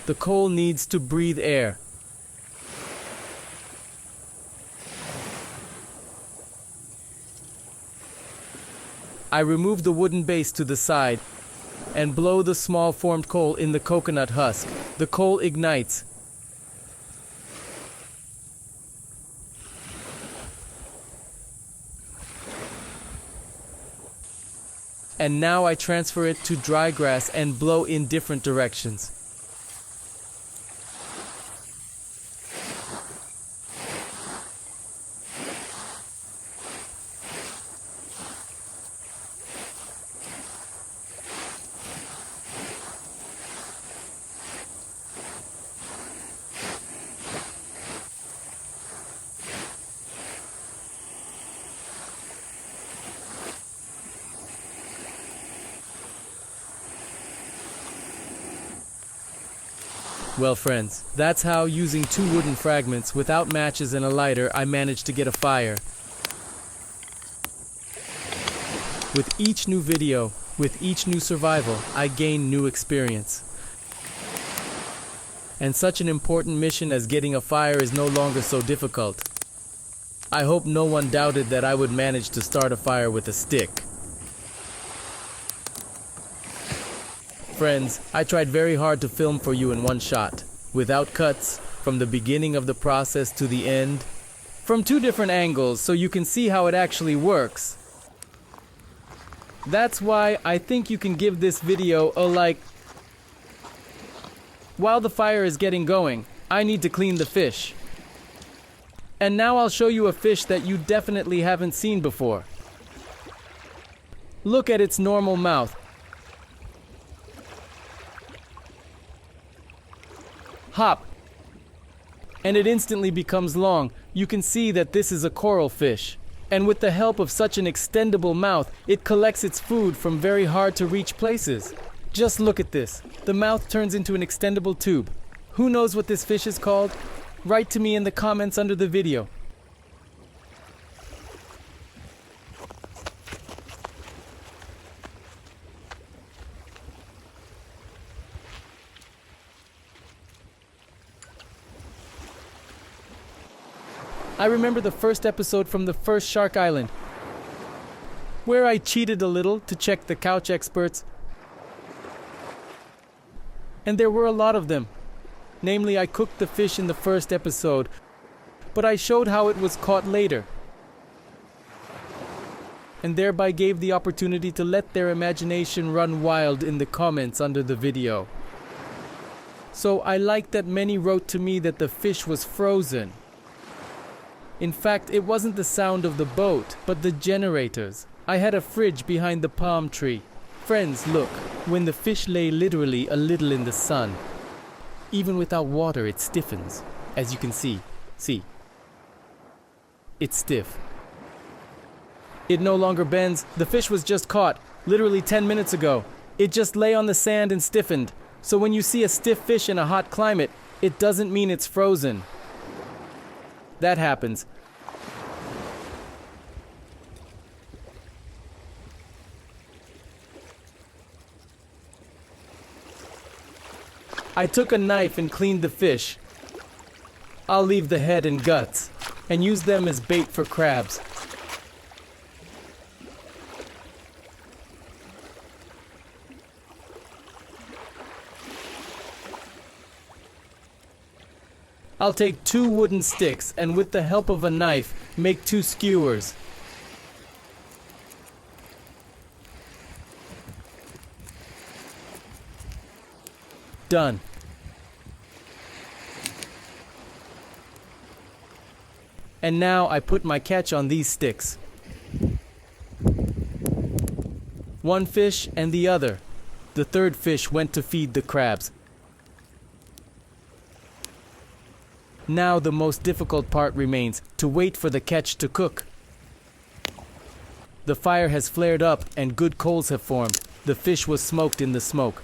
The coal needs to breathe air. I remove the wooden base to the side and blow the small formed coal in the coconut husk. The coal ignites. And now I transfer it to dry grass and blow in different directions. Well friends, that's how, using 2 wooden fragments without matches and a lighter, I managed to get a fire. With each new video, with each new survival, I gain new experience. And such an important mission as getting a fire is no longer so difficult. I hope no one doubted that I would manage to start a fire with a stick. Friends, I tried very hard to film for you in one shot, without cuts, from the beginning of the process to the end, from 2 different angles so you can see how it actually works. That's why I think you can give this video a like. While the fire is getting going, I need to clean the fish. And now I'll show you a fish that you definitely haven't seen before. Look at its normal mouth. Hop. And it instantly becomes long. You can see that this is a coral fish. And with the help of such an extendable mouth, it collects its food from very hard to reach places. Just look at this. The mouth turns into an extendable tube. Who knows what this fish is called? Write to me in the comments under the video. I remember the first episode from the first Shark Island, where I cheated a little to check the couch experts. And there were a lot of them. Namely, I cooked the fish in the first episode, but I showed how it was caught later, and thereby gave the opportunity to let their imagination run wild in the comments under the video. So I liked that many wrote to me that the fish was frozen. In fact, it wasn't the sound of the boat, but the generators. I had a fridge behind the palm tree. Friends, look, when the fish lay literally a little in the sun, even without water it stiffens, as you can see. See? It's stiff. It no longer bends. The fish was just caught, literally 10 minutes ago. It just lay on the sand and stiffened. So when you see a stiff fish in a hot climate, it doesn't mean it's frozen. That happens. I took a knife and cleaned the fish. I'll leave the head and guts and use them as bait for crabs. I'll take 2 wooden sticks and with the help of a knife, make 2 skewers. Done. And now I put my catch on these sticks. One fish and the other. The third fish went to feed the crabs. Now the most difficult part remains, to wait for the catch to cook. The fire has flared up and good coals have formed. The fish was smoked in the smoke.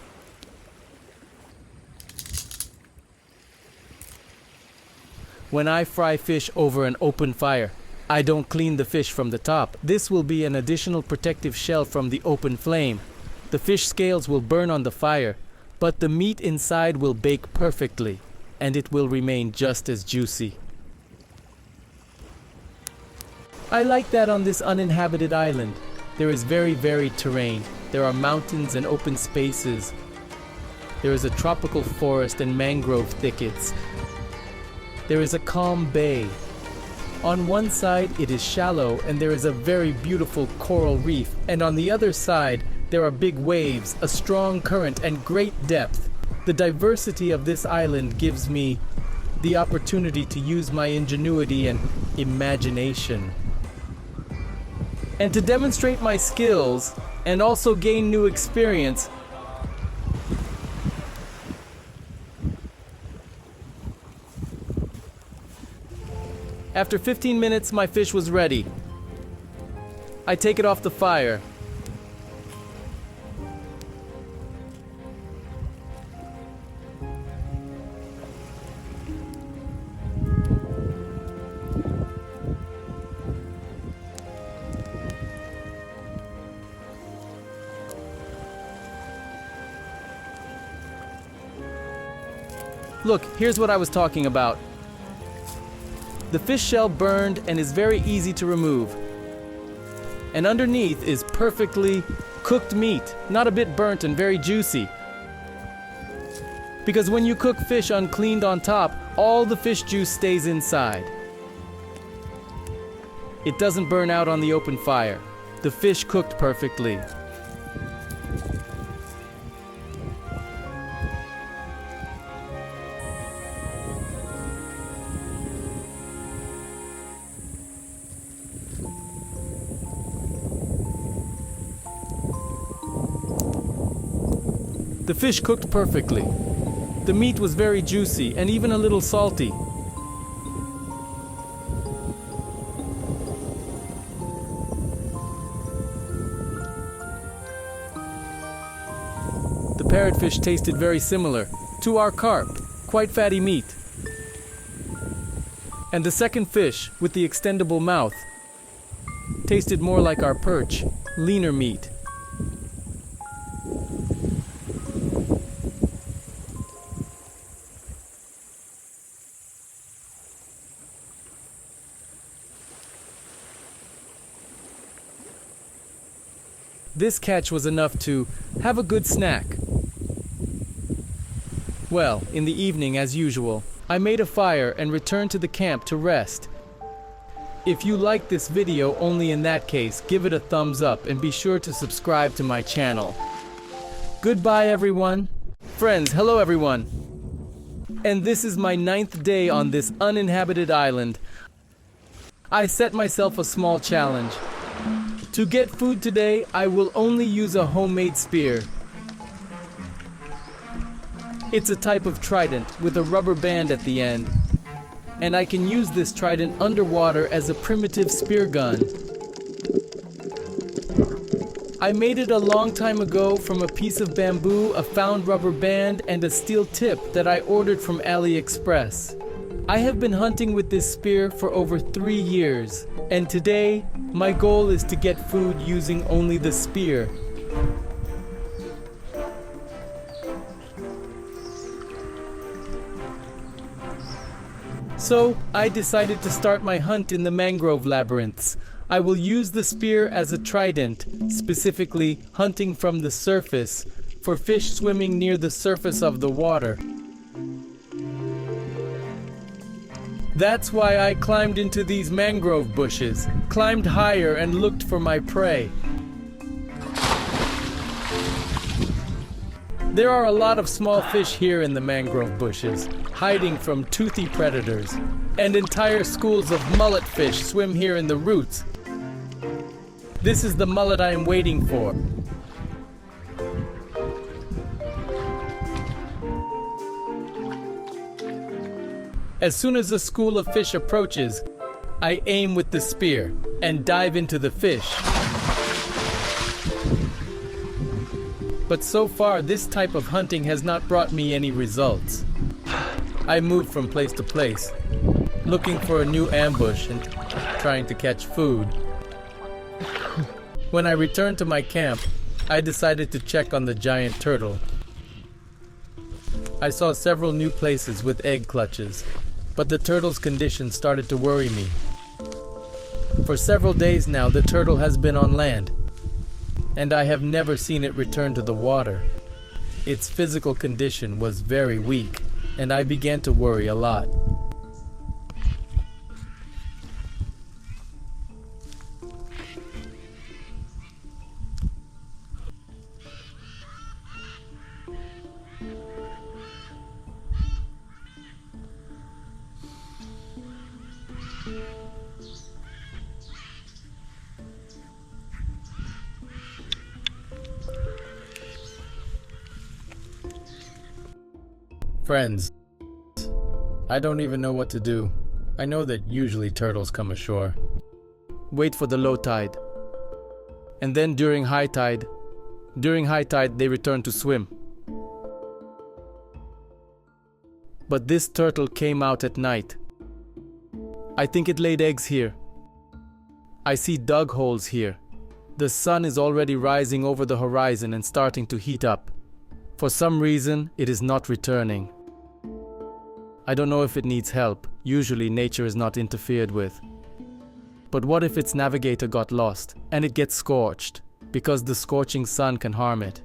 When I fry fish over an open fire, I don't clean the fish from the top. This will be an additional protective shell from the open flame. The fish scales will burn on the fire, but the meat inside will bake perfectly, and it will remain just as juicy. I like that on this uninhabited island, there is very varied terrain. There are mountains and open spaces. There is a tropical forest and mangrove thickets. There is a calm bay. On one side it is shallow and there is a very beautiful coral reef, and on the other side there are big waves, a strong current and great depth. The diversity of this island gives me the opportunity to use my ingenuity and imagination, and to demonstrate my skills and also gain new experience. After 15 minutes, my fish was ready. I take it off the fire. Look, here's what I was talking about. The fish shell burned and is very easy to remove. And underneath is perfectly cooked meat, not a bit burnt and very juicy. Because when you cook fish uncleaned on top, all the fish juice stays inside. It doesn't burn out on the open fire. The fish cooked perfectly. The fish cooked perfectly. The meat was very juicy and even a little salty. The parrotfish tasted very similar to our carp, quite fatty meat. And the second fish, with the extendable mouth, tasted more like our perch, leaner meat. This catch was enough to have a good snack. Well, in the evening, as usual, I made a fire and returned to the camp to rest. If you like this video, only in that case, give it a thumbs up and be sure to subscribe to my channel. Goodbye, everyone. Friends, hello everyone. And this is my 9th day on this uninhabited island. I set myself a small challenge. To get food today, I will only use a homemade spear. It's a type of trident with a rubber band at the end. And I can use this trident underwater as a primitive spear gun. I made it a long time ago from a piece of bamboo, a found rubber band, and a steel tip that I ordered from AliExpress. I have been hunting with this spear for over 3 years, and today, my goal is to get food using only the spear. So, I decided to start my hunt in the mangrove labyrinths. I will use the spear as a trident, specifically hunting from the surface, for fish swimming near the surface of the water. That's why I climbed into these mangrove bushes, climbed higher and looked for my prey. There are a lot of small fish here in the mangrove bushes, hiding from toothy predators, and entire schools of mullet fish swim here in the roots. This is the mullet I am waiting for. As soon as a school of fish approaches, I aim with the spear and dive into the fish. But so far, this type of hunting has not brought me any results. I move from place to place, looking for a new ambush and trying to catch food. When I returned to my camp, I decided to check on the giant turtle. I saw several new places with egg clutches, but the turtle's condition started to worry me. For several days now, the turtle has been on land, and I have never seen it return to the water. Its physical condition was very weak, and I began to worry a lot. Friends, I don't even know what to do. I know that usually turtles come ashore. Wait for the low tide. And then during high tide they return to swim. But this turtle came out at night. I think it laid eggs here. I see dug holes here. The sun is already rising over the horizon and starting to heat up. For some reason, it is not returning. I don't know if it needs help. Usually nature is not interfered with. But what if its navigator got lost and it gets scorched because the scorching sun can harm it?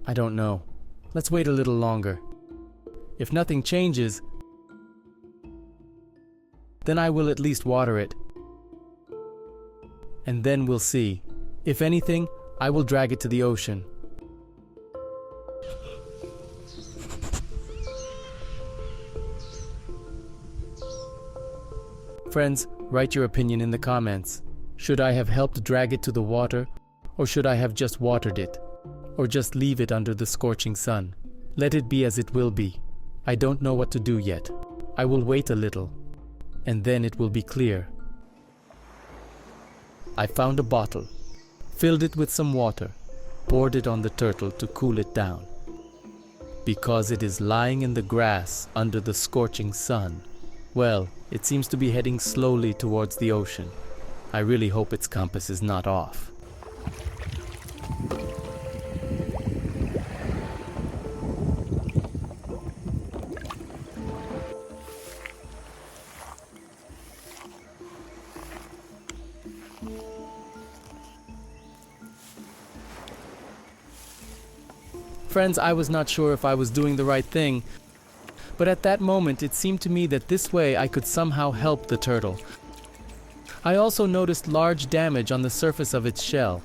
I don't know. Let's wait a little longer. If nothing changes, then I will at least water it. And then we'll see. If anything, I will drag it to the ocean. Friends, write your opinion in the comments. Should I have helped drag it to the water, or should I have just watered it? or just leave it under the scorching sun. Let it be as it will be. I don't know what to do yet. I will wait a little, and then it will be clear. I found a bottle, filled it with some water, poured it on the turtle to cool it down. Because it is lying in the grass under the scorching sun, well, it seems to be heading slowly towards the ocean. I really hope its compass is not off. Friends, I was not sure if I was doing the right thing, but at that moment it seemed to me that this way I could somehow help the turtle. I also noticed large damage on the surface of its shell.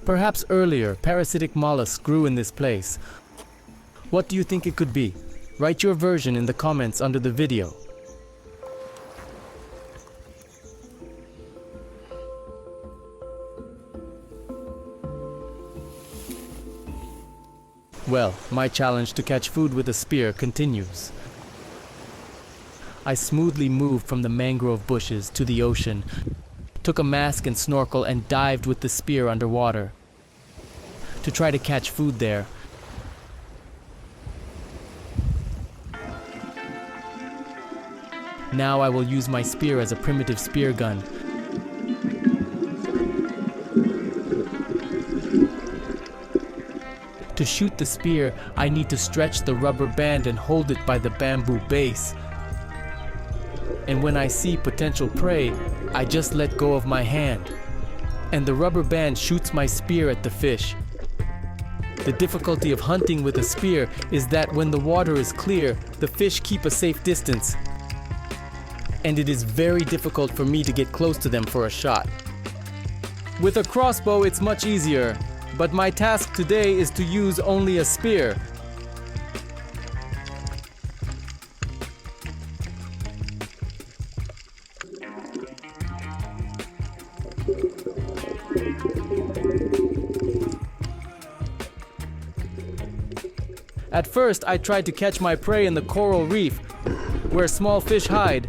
Perhaps earlier, parasitic mollusks grew in this place. What do you think it could be? Write your version in the comments under the video. Well, my challenge to catch food with a spear continues. I smoothly moved from the mangrove bushes to the ocean, took a mask and snorkel and dived with the spear underwater to try to catch food there. Now I will use my spear as a primitive spear gun. To shoot the spear, I need to stretch the rubber band and hold it by the bamboo base. And when I see potential prey, I just let go of my hand, and the rubber band shoots my spear at the fish. The difficulty of hunting with a spear is that when the water is clear, the fish keep a safe distance, and it is very difficult for me to get close to them for a shot. With a crossbow, it's much easier. But my task today is to use only a spear. At first, I tried to catch my prey in the coral reef, where small fish hide.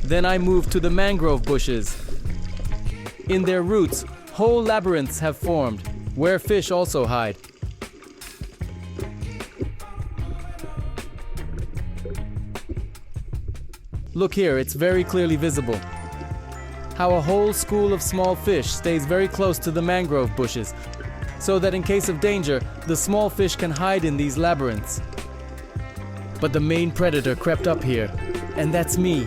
Then I moved to the mangrove bushes. In their roots, whole labyrinths have formed, where fish also hide. Look here, it's very clearly visible how a whole school of small fish stays very close to the mangrove bushes, so that in case of danger, the small fish can hide in these labyrinths. But the main predator crept up here, and that's me.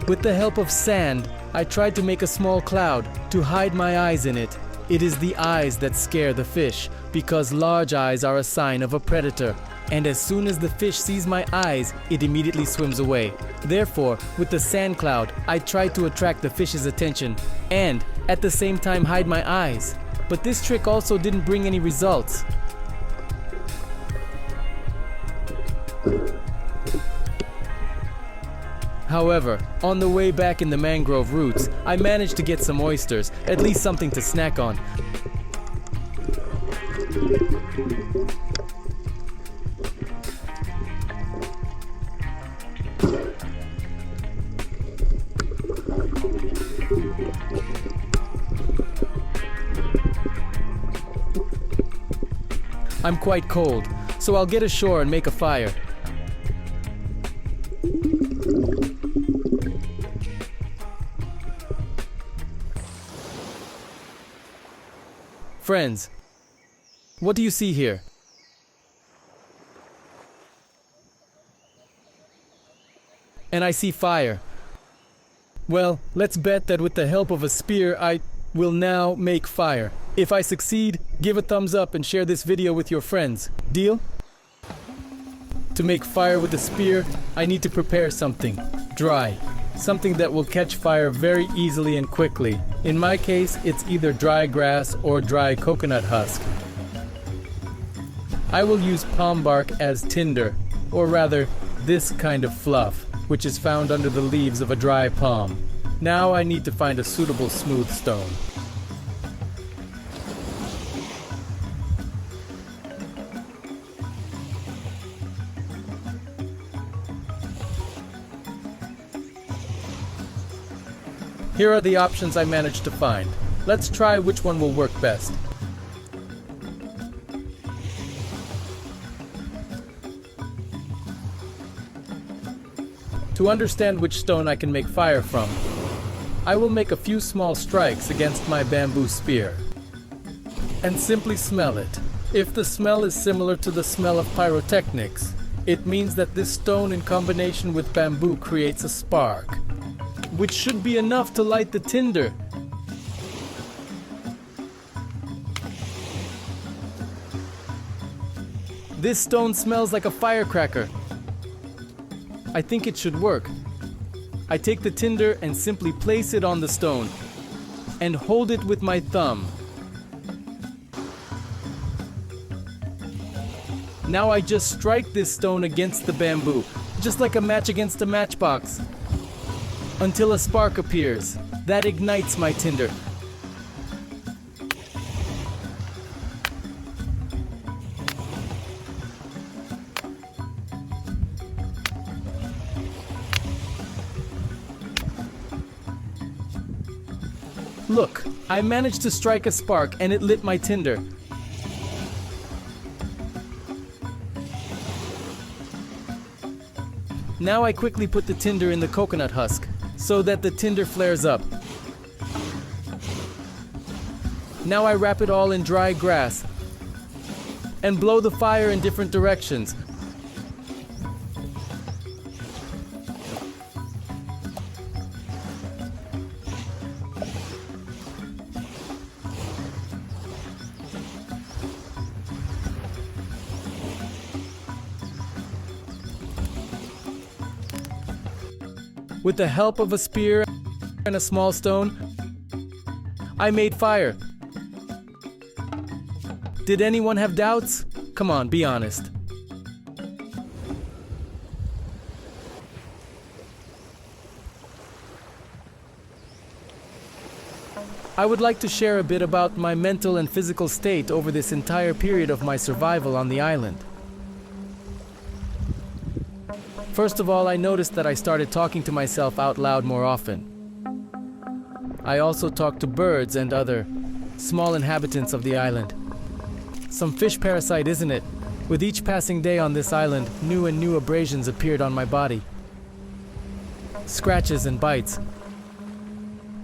With the help of sand, I tried to make a small cloud to hide my eyes in it. It is the eyes that scare the fish, because large eyes are a sign of a predator. And as soon as the fish sees my eyes, it immediately swims away. Therefore, with the sand cloud, I tried to attract the fish's attention and, at the same time, hide my eyes. But this trick also didn't bring any results. However, on the way back in the mangrove roots, I managed to get some oysters, at least something to snack on. I'm quite cold, so I'll get ashore and make a fire. Friends, what do you see here? And I see fire. Well, let's bet that with the help of a spear, I will now make fire. If I succeed, give a thumbs up and share this video with your friends. Deal? To make fire with a spear, I need to prepare something dry. Something that will catch fire very easily and quickly. In my case, it's either dry grass or dry coconut husk. I will use palm bark as tinder, or rather, this kind of fluff, which is found under the leaves of a dry palm. Now I need to find a suitable smooth stone. Here are the options I managed to find. Let's try which one will work best. To understand which stone I can make fire from, I will make a few small strikes against my bamboo spear and simply smell it. If the smell is similar to the smell of pyrotechnics, it means that this stone in combination with bamboo creates a spark, which should be enough to light the tinder. This stone smells like a firecracker. I think it should work. I take the tinder and simply place it on the stone and hold it with my thumb. Now I just strike this stone against the bamboo, just like a match against a matchbox, until a spark appears. That ignites my tinder. Look, I managed to strike a spark and it lit my tinder. Now I quickly put the tinder in the coconut husk so that the tinder flares up. Now I wrap it all in dry grass and blow the fire in different directions. With the help of a spear and a small stone, I made fire. Did anyone have doubts? Come on, be honest. I would like to share a bit about my mental and physical state over this entire period of my survival on the island. First of all, I noticed that I started talking to myself out loud more often. I also talked to birds and other small inhabitants of the island. Some fish parasite, isn't it? With each passing day on this island, new and new abrasions appeared on my body. Scratches and bites.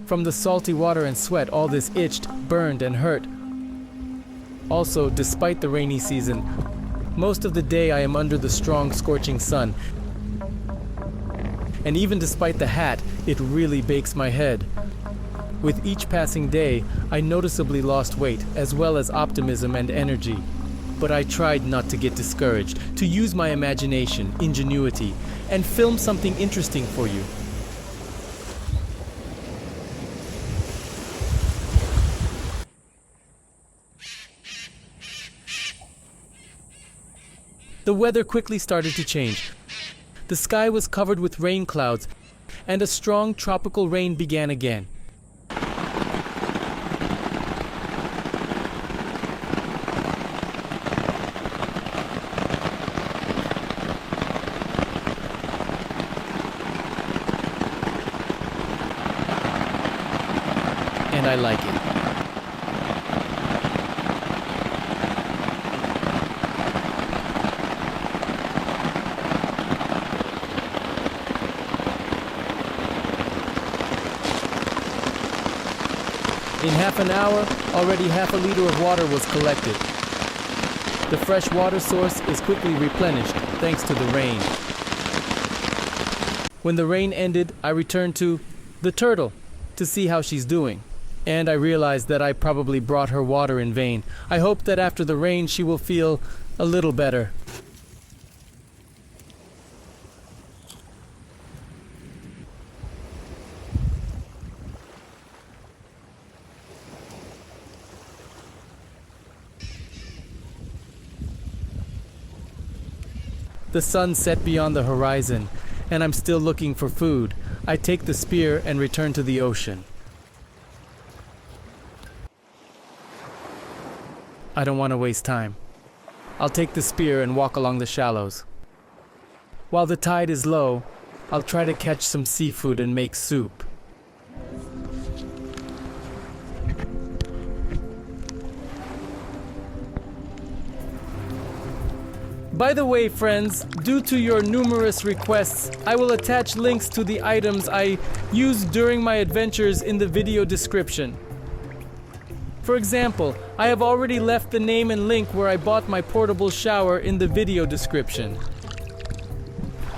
From the salty water and sweat, all this itched, burned, and hurt. Also, despite the rainy season, most of the day I am under the strong, scorching sun. And even despite the hat, it really bakes my head. With each passing day, I noticeably lost weight, as well as optimism and energy. But I tried not to get discouraged, to use my imagination, ingenuity, and film something interesting for you. The weather quickly started to change. The sky was covered with rain clouds, and a strong tropical rain began again. And I like it. In half an hour, already half a liter of water was collected. The fresh water source is quickly replenished thanks to the rain. When the rain ended, I returned to the turtle to see how she's doing. And I realized that I probably brought her water in vain. I hope that after the rain she will feel a little better. The sun set beyond the horizon, and I'm still looking for food. I take the spear and return to the ocean. I don't want to waste time. I'll take the spear and walk along the shallows. While the tide is low, I'll try to catch some seafood and make soup. By the way, friends, due to your numerous requests, I will attach links to the items I used during my adventures in the video description. For example, I have already left the name and link where I bought my portable shower in the video description.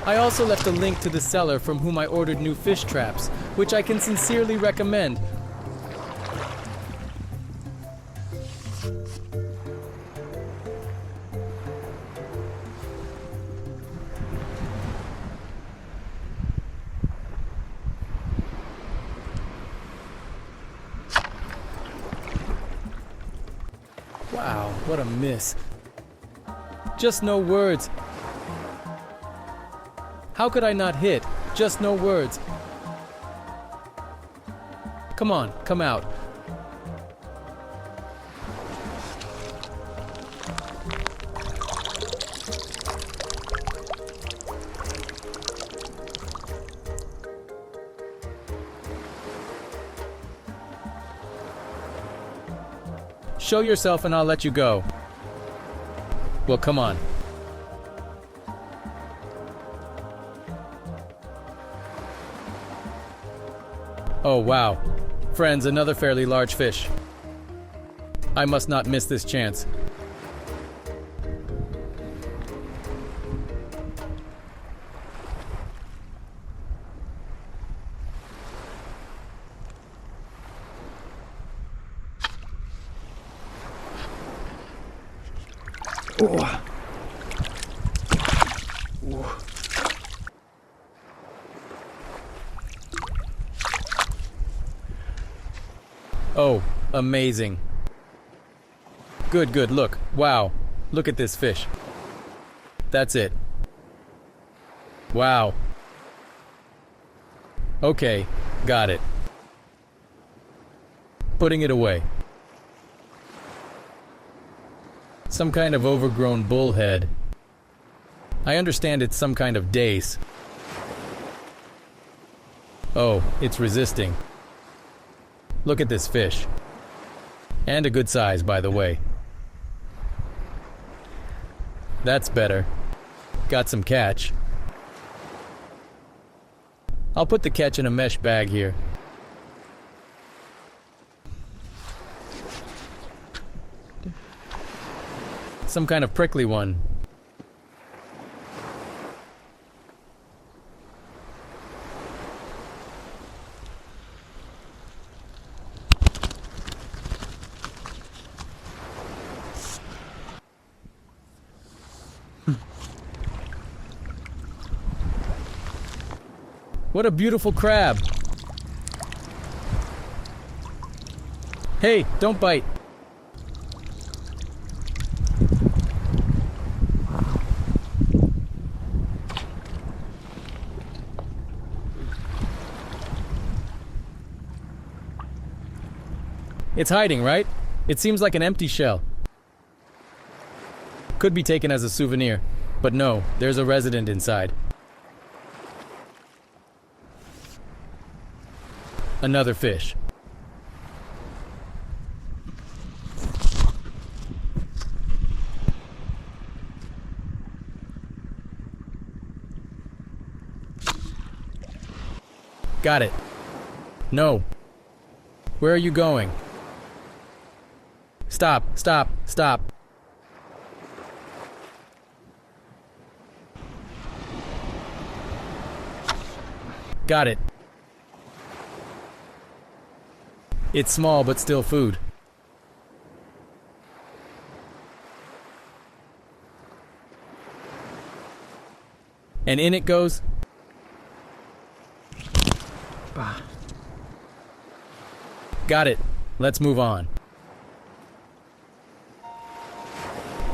I also left a link to the seller from whom I ordered new fish traps, which I can sincerely recommend. Wow, what a miss. Just no words. How could I not hit? Just no words. Come on, come out. Show yourself and I'll let you go. Well, come on. Oh, wow. Friends, another fairly large fish. I must not miss this chance. Oh, amazing. Good, good, look. Wow. Look at this fish. That's it. Wow. Okay, got it. Putting it away. Some kind of overgrown bullhead. I understand it's some kind of dace. Oh, it's resisting. Look at this fish. And a good size, by the way. That's better. Got some catch. I'll put the catch in a mesh bag here. Some kind of prickly one. What a beautiful crab. Hey, don't bite. It's hiding, right? It seems like an empty shell. Could be taken as a souvenir, but no, there's a resident inside. Another fish. Got it. No. Where are you going? Stop, stop, stop. Got it. It's small, but still food. And in it goes. Got it. Let's move on.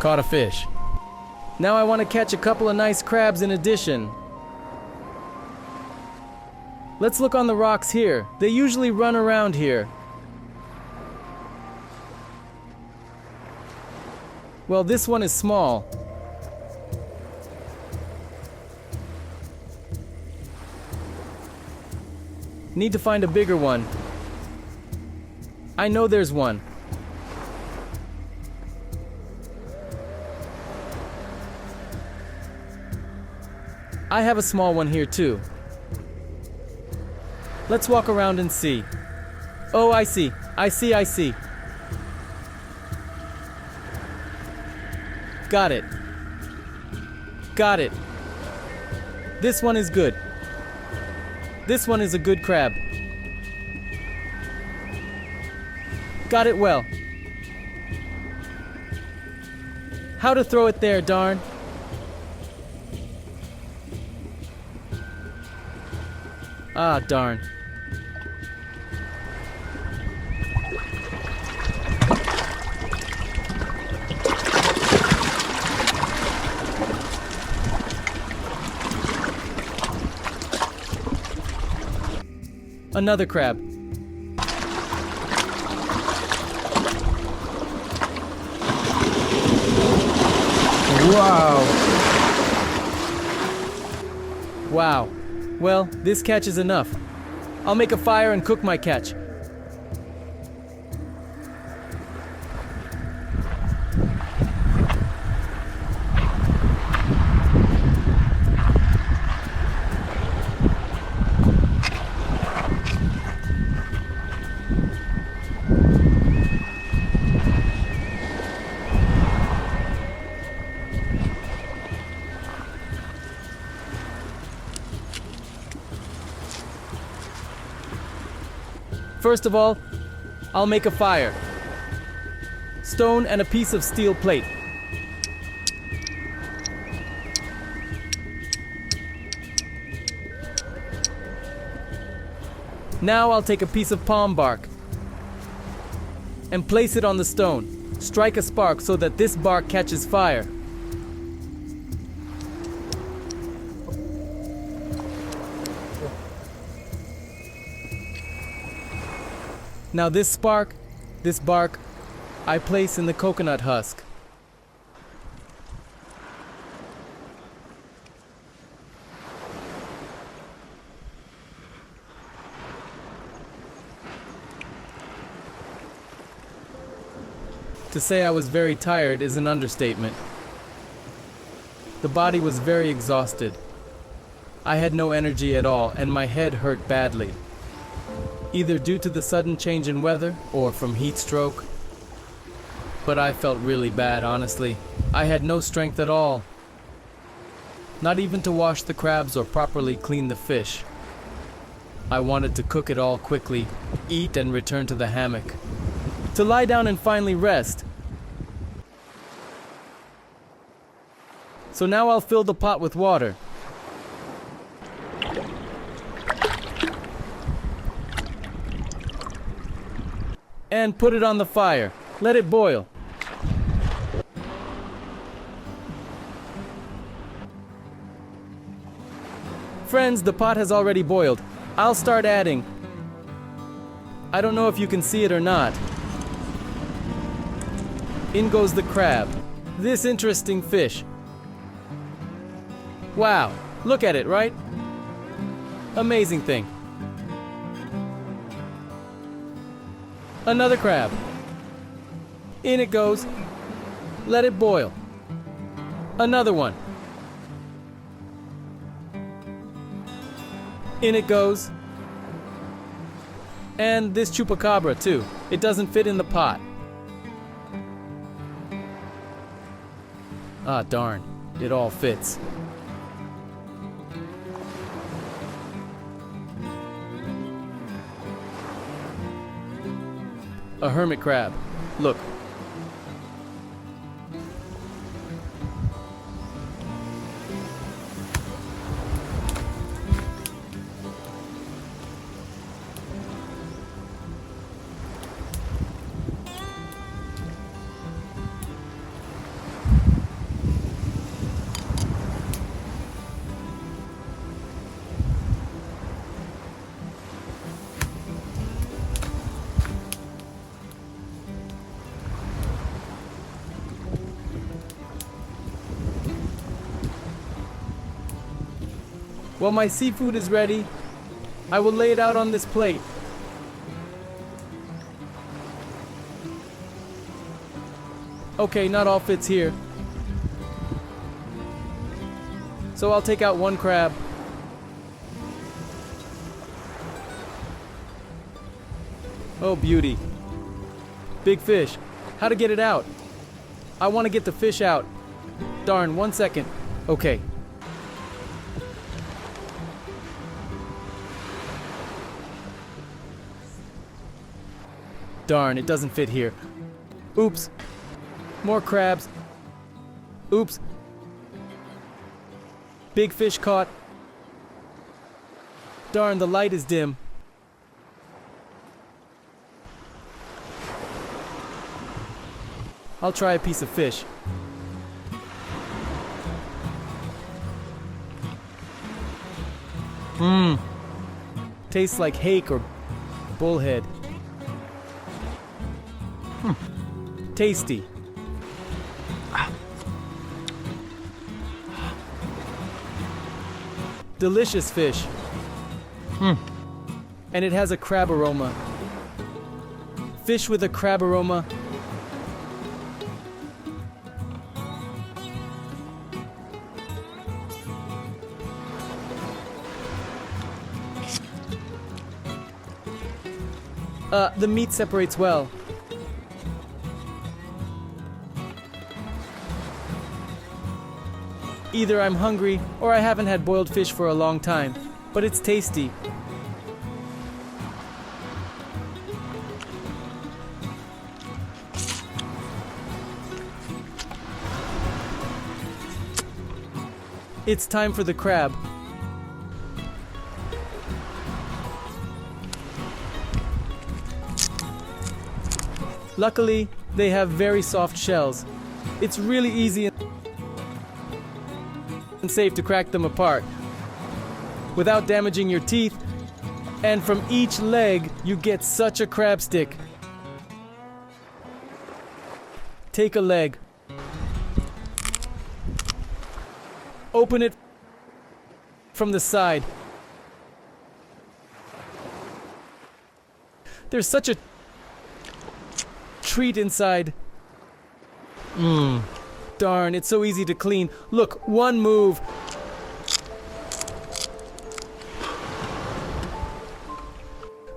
Caught a fish. Now I want to catch a couple of nice crabs in addition. Let's look on the rocks here. They usually run around here. Well, this one is small. Need to find a bigger one. I know there's one. I have a small one here too. Let's walk around and see. Oh, I see. I see. Got it. This one is good. This one is a good crab. Got it well. How to throw it there, darn. Ah, darn. Another crab. Wow. Well, this catch is enough. I'll make a fire and cook my catch. First of all, I'll make a fire. Stone and a piece of steel plate. Now I'll take a piece of palm bark and place it on the stone. Strike a spark so that this bark catches fire. Now this bark, I place in the coconut husk. To say I was very tired is an understatement. The body was very exhausted. I had no energy at all and my head hurt badly. Either due to the sudden change in weather or from heat stroke. But I felt really bad, honestly. I had no strength at all. Not even to wash the crabs or properly clean the fish. I wanted to cook it all quickly, eat and return to the hammock. To lie down and finally rest. So now I'll fill the pot with water. And put it on the fire. Let it boil. Friends, the pot has already boiled. I'll start adding. I don't know if you can see it or not. In goes the crab. This interesting fish. Wow, look at it, right? Amazing thing. Another crab. In it goes. Let it boil. Another one. In it goes. And this chupacabra too. It doesn't fit in the pot. Ah, darn. It all fits. A hermit crab. Look. While my seafood is ready, I will lay it out on this plate. Okay, not all fits here. so I'll take out one crab. Oh, beauty. Big fish. How to get it out? I want to get the fish out. Darn, 1 second. Okay. Darn, it doesn't fit here. Oops. More crabs. Oops. Big fish caught. Darn, the light is dim. I'll try a piece of fish. Mmm. Tastes like hake or bullhead. Tasty. Delicious fish. And it has a crab aroma. Fish with a crab aroma. The meat separates well. Either I'm hungry or I haven't had boiled fish for a long time, but it's tasty. It's time for the crab. Luckily, they have very soft shells. It's really easy and safe to crack them apart without damaging your teeth, and from each leg you get such a crab stick. Take a leg. Open it from the side. There's such a treat inside. Darn, it's so easy to clean. Look, one move.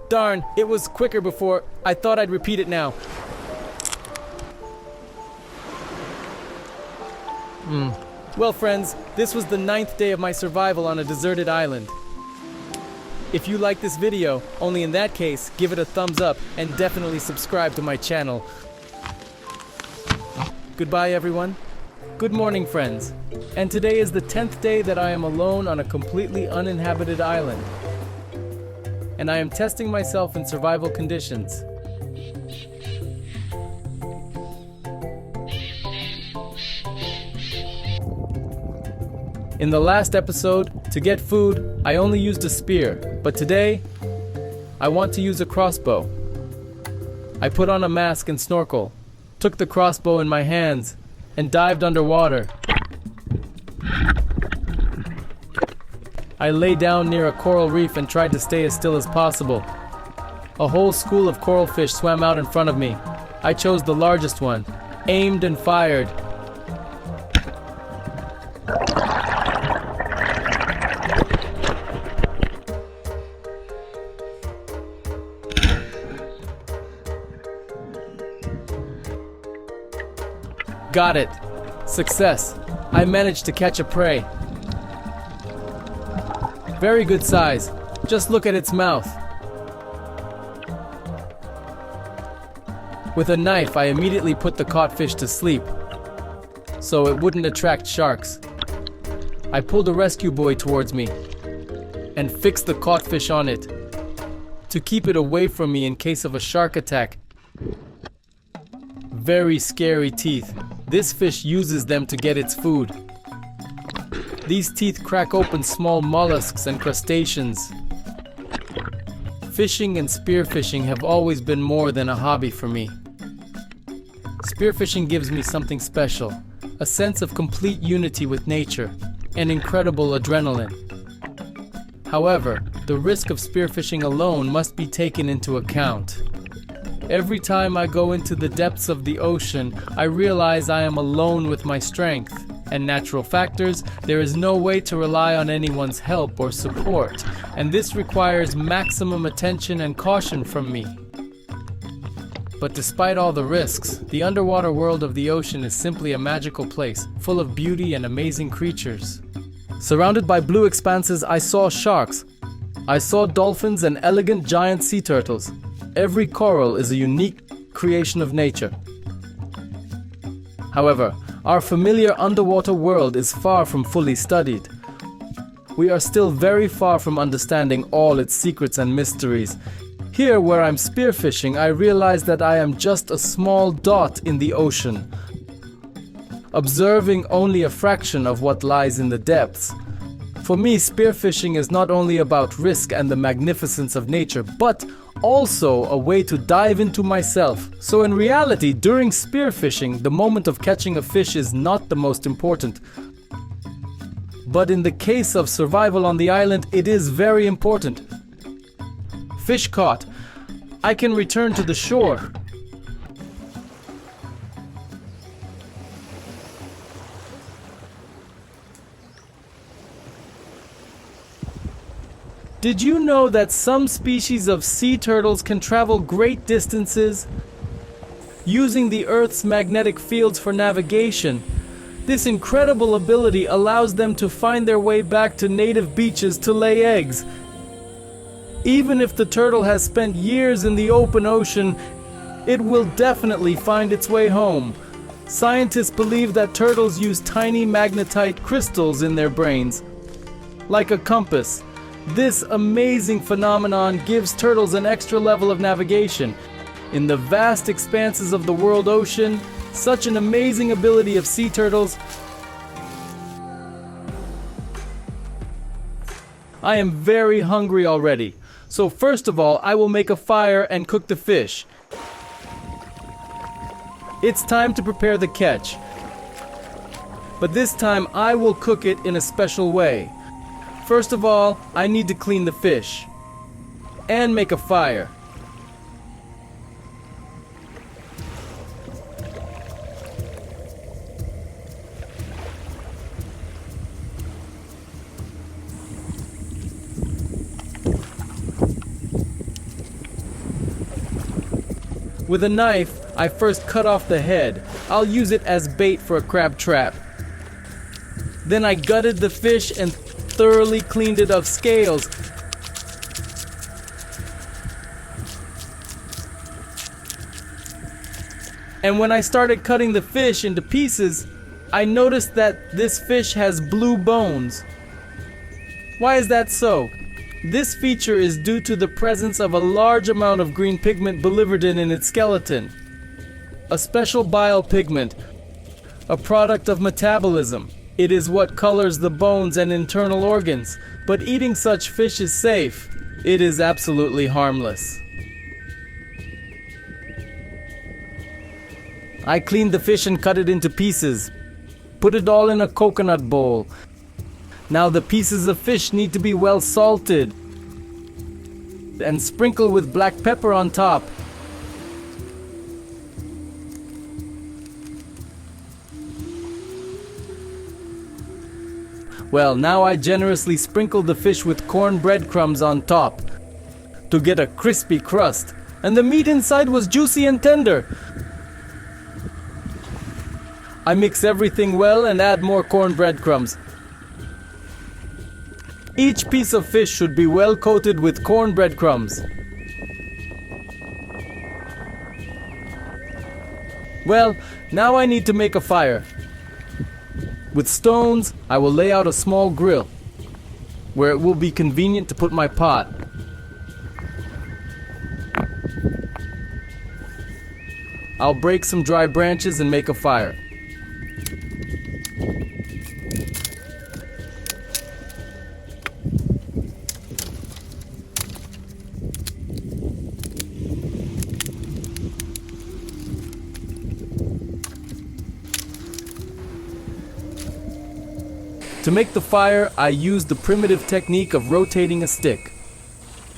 Darn, it was quicker before. I thought I'd repeat it now. Well, friends, this was the 9th day of my survival on a deserted island. If you like this video, only in that case, give it a thumbs up and definitely subscribe to my channel. Goodbye, everyone. Good morning, friends. And today is the 10th day that I am alone on a completely uninhabited island. And I am testing myself in survival conditions. In the last episode, to get food, I only used a spear, but today, I want to use a crossbow. I put on a mask and snorkel, took the crossbow in my hands, and dived underwater. I lay down near a coral reef and tried to stay as still as possible. A whole school of coral fish swam out in front of me. I chose the largest one, aimed and fired. Got it. Success. I managed to catch a prey. Very good size. Just look at its mouth. With a knife, I immediately put the caught fish to sleep, so it wouldn't attract sharks. I pulled a rescue buoy towards me and fixed the caught fish on it to keep it away from me in case of a shark attack. Very scary teeth. This fish uses them to get its food. These teeth crack open small mollusks and crustaceans. Fishing and spearfishing have always been more than a hobby for me. Spearfishing gives me something special, a sense of complete unity with nature, and incredible adrenaline. However, the risk of spearfishing alone must be taken into account. Every time I go into the depths of the ocean, I realize I am alone with my strength. and natural factors, there is no way to rely on anyone's help or support, and this requires maximum attention and caution from me. But despite all the risks, the underwater world of the ocean is simply a magical place, full of beauty and amazing creatures. Surrounded by blue expanses, I saw sharks. I saw dolphins and elegant giant sea turtles. Every coral is a unique creation of nature. However, our familiar underwater world is far from fully studied. We are still very far from understanding all its secrets and mysteries. Here, where I'm spearfishing, I realize that I am just a small dot in the ocean, observing only a fraction of what lies in the depths. For me, spearfishing is not only about risk and the magnificence of nature, but also a way to dive into myself. So in reality, during spearfishing, the moment of catching a fish is not the most important. But in the case of survival on the island, it is very important. Fish caught, I can return to the shore. Did you know that some species of sea turtles can travel great distances using the Earth's magnetic fields for navigation? This incredible ability allows them to find their way back to native beaches to lay eggs. Even if the turtle has spent years in the open ocean, it will definitely find its way home. Scientists believe that turtles use tiny magnetite crystals in their brains, like a compass. This amazing phenomenon gives turtles an extra level of navigation. In the vast expanses of the world ocean, such an amazing ability of sea turtles. I am very hungry already. So first of all, I will make a fire and cook the fish. It's time to prepare the catch. But this time I will cook it in a special way. First of all, I need to clean the fish and make a fire. With a knife, I first cut off the head. I'll use it as bait for a crab trap. Then I gutted the fish and thoroughly cleaned it of scales. And when I started cutting the fish into pieces, I noticed that this fish has blue bones. Why is that so? This feature is due to the presence of a large amount of green pigment biliverdin in its skeleton, a special bile pigment, a product of metabolism. It is what colors the bones and internal organs, but eating such fish is safe. It is absolutely harmless. I cleaned the fish and cut it into pieces. Put it all in a coconut bowl. Now the pieces of fish need to be well salted and sprinkled with black pepper on top. Well, now I generously sprinkle the fish with corn breadcrumbs on top to get a crispy crust, and the meat inside was juicy and tender. I mix everything well and add more corn breadcrumbs. Each piece of fish should be well coated with corn breadcrumbs. Well, now I need to make a fire. With stones, I will lay out a small grill, where it will be convenient to put my pot. I'll break some dry branches and make a fire. To make the fire, I used the primitive technique of rotating a stick.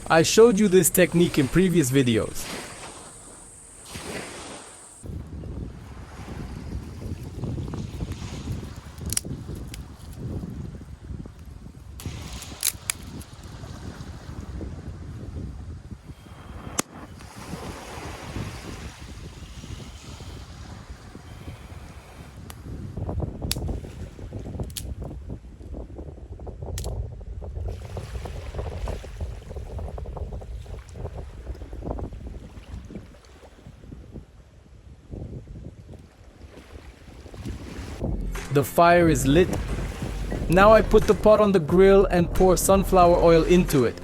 I showed you this technique in previous videos. The fire is lit. Now I put the pot on the grill and pour sunflower oil into it.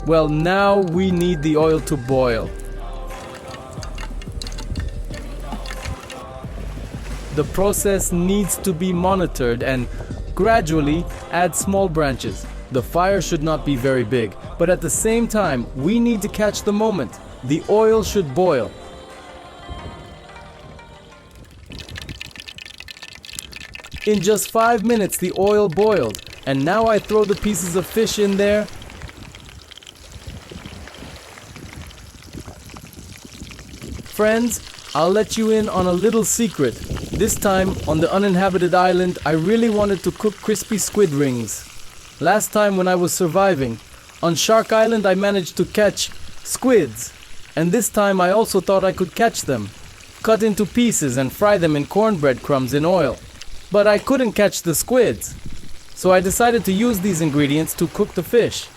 Well, now we need the oil to boil. The process needs to be monitored and gradually add small branches. The fire should not be very big, but at the same time, we need to catch the moment. The oil should boil. In just 5 minutes, the oil boiled, and now I throw the pieces of fish in there. Friends, I'll let you in on a little secret. This time, on the uninhabited island, I really wanted to cook crispy squid rings. Last time when I was surviving, on Shark Island I managed to catch squids. And this time I also thought I could catch them, cut into pieces and fry them in cornbread crumbs in oil. But I couldn't catch the squids. So I decided to use these ingredients to cook the fish.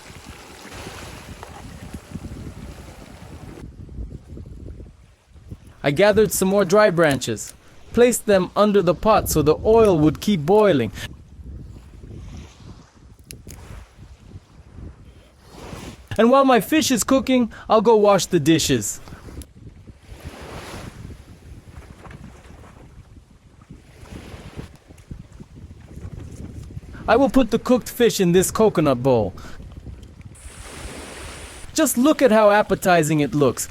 I gathered some more dry branches, placed them under the pot so the oil would keep boiling. And while my fish is cooking, I'll go wash the dishes. I will put the cooked fish in this coconut bowl. Just look at how appetizing it looks.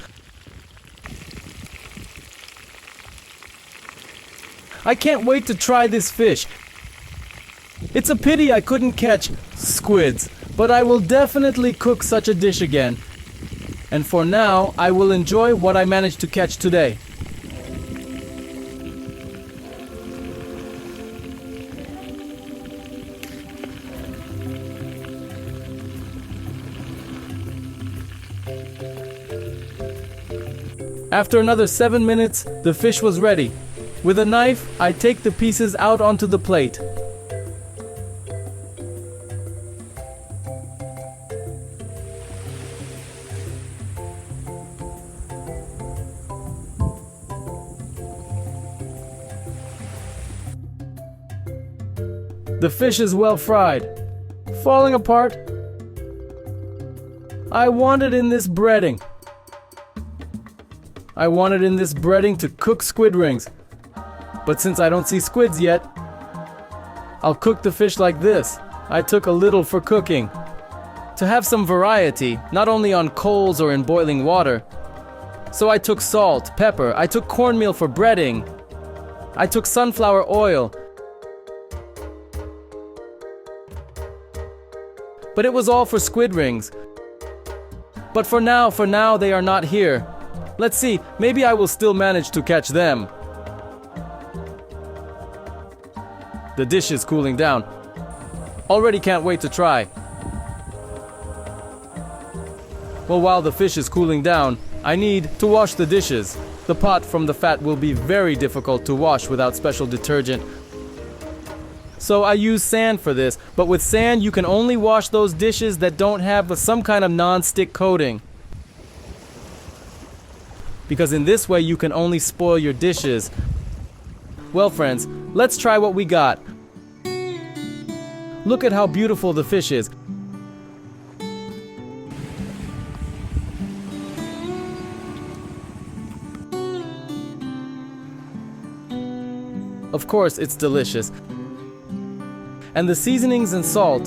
I can't wait to try this fish. It's a pity I couldn't catch squids, but I will definitely cook such a dish again. And for now, I will enjoy what I managed to catch today. After another 7 minutes, the fish was ready. With a knife, I take the pieces out onto the plate. The fish is well fried, falling apart. I want it in this breading. I wanted in this breading to cook squid rings. But since I don't see squids yet, I'll cook the fish like this. I took a little for cooking. To have some variety, not only on coals or in boiling water. So I took salt, pepper, I took cornmeal for breading. I took sunflower oil. But it was all for squid rings. But for now they are not here. Let's see, maybe I will still manage to catch them. The dish is cooling down. Already can't wait to try. Well, while the fish is cooling down, I need to wash the dishes. The pot from the fat will be very difficult to wash without special detergent. So I use sand for this, but with sand you can only wash those dishes that don't have some kind of non-stick coating. Because in this way you can only spoil your dishes. Well friends, let's try what we got. Look at how beautiful the fish is. Of course, it's delicious. And the seasonings and salt.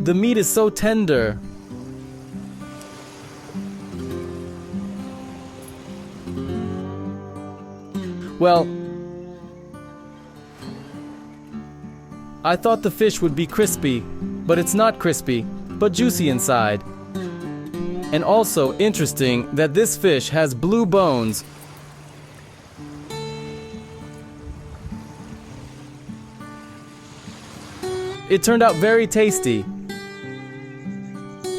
The meat is so tender. Well, I thought the fish would be crispy, but it's not crispy, but juicy inside. And also interesting that this fish has blue bones. It turned out very tasty.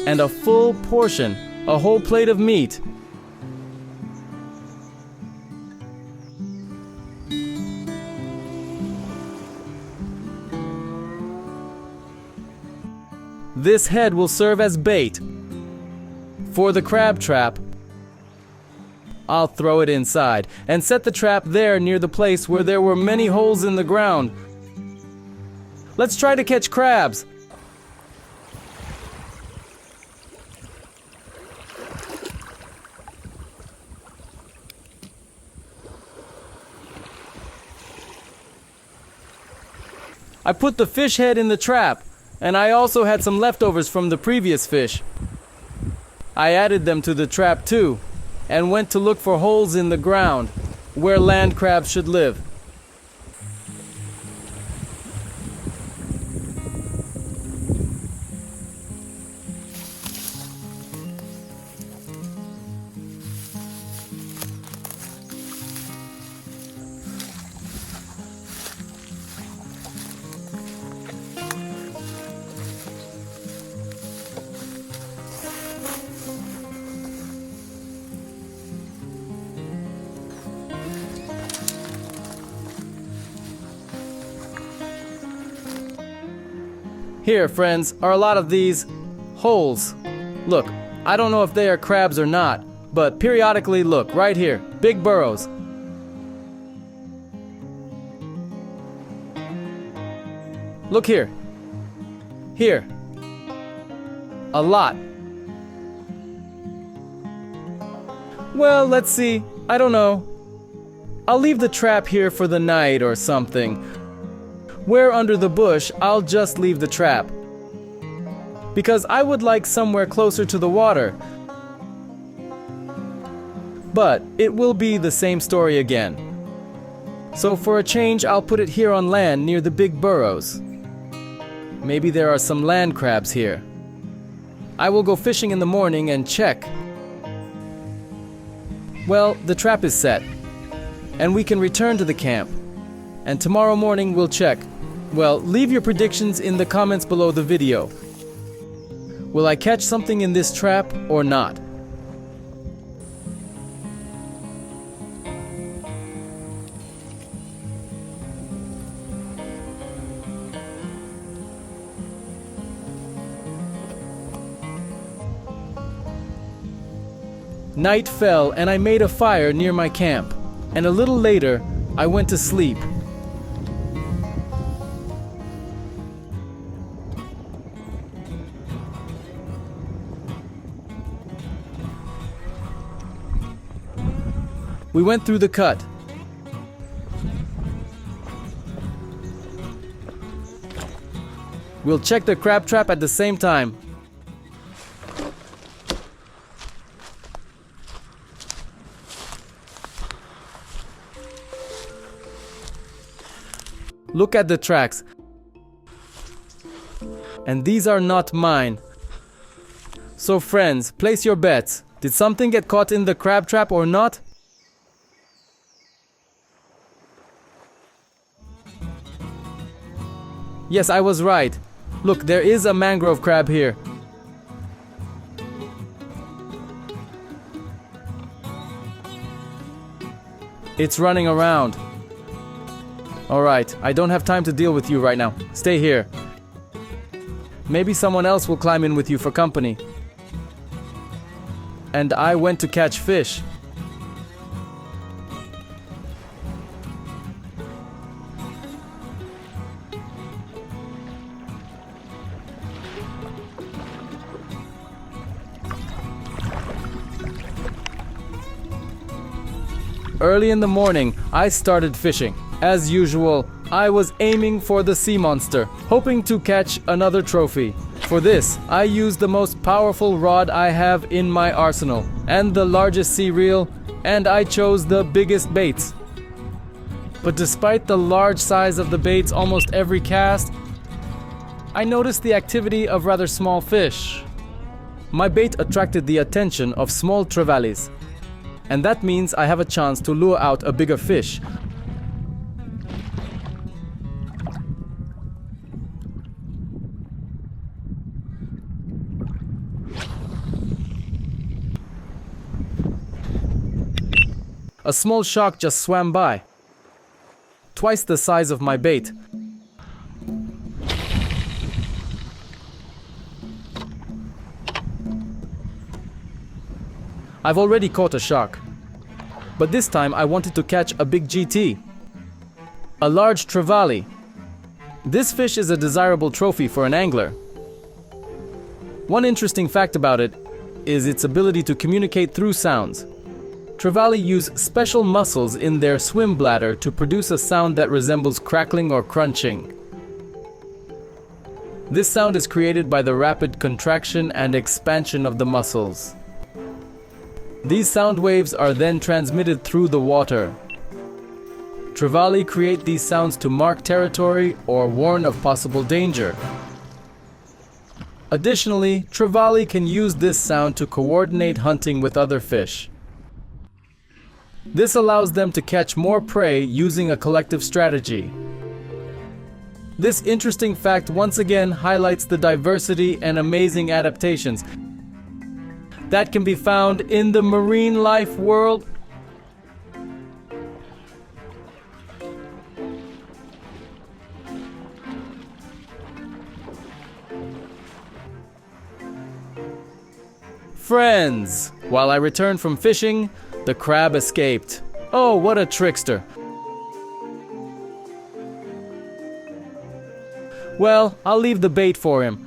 And a full portion, a whole plate of meat. This head will serve as bait For the crab trap, I'll throw it inside and set the trap there near the place where there were many holes in the ground. Let's try to catch crabs. I put the fish head in the trap, and I also had some leftovers from the previous fish. I added them to the trap too, and went to look for holes in the ground where land crabs should live. Here, friends, are a lot of these holes. Look, I don't know if they are crabs or not, but periodically look, right here, big burrows. Look here. Here. A lot. Well, let's see. I don't know. I'll leave the trap here for the night or something. Where under the bush, I'll just leave the trap. Because I would like somewhere closer to the water. But it will be the same story again. So for a change, I'll put it here on land near the big burrows. Maybe there are some land crabs here. I will go fishing in the morning and check. Well, the trap is set. And we can return to the camp. And tomorrow morning we'll check. Well, leave your predictions in the comments below the video. Will I catch something in this trap or not? Night fell and I made a fire near my camp. And a little later, I went to sleep. We went through the cut. We'll check the crab trap at the same time. Look at the tracks. And these are not mine. So friends, place your bets. Did something get caught in the crab trap or not? Yes, I was right. Look, there is a mangrove crab here. It's running around. Alright, I don't have time to deal with you right now. Stay here. Maybe someone else will climb in with you for company. And I went to catch fish. Early in the morning, I started fishing. As usual, I was aiming for the sea monster, hoping to catch another trophy. For this, I used the most powerful rod I have in my arsenal, and the largest sea reel, and I chose the biggest baits. But despite the large size of the baits almost every cast, I noticed the activity of rather small fish. My bait attracted the attention of small trevallies. And that means I have a chance to lure out a bigger fish. A small shark just swam by, twice the size of my bait. I've already caught a shark. But this time I wanted to catch a big GT. A large trevally. This fish is a desirable trophy for an angler. One interesting fact about it is its ability to communicate through sounds. Trevally use special muscles in their swim bladder to produce a sound that resembles crackling or crunching. This sound is created by the rapid contraction and expansion of the muscles. These sound waves are then transmitted through the water. Trevally create these sounds to mark territory or warn of possible danger. Additionally, trevally can use this sound to coordinate hunting with other fish. This allows them to catch more prey using a collective strategy. This interesting fact once again highlights the diversity and amazing adaptations that can be found in the marine life world. Friends, while I returned from fishing, the crab escaped. Oh, what a trickster. Well, I'll leave the bait for him.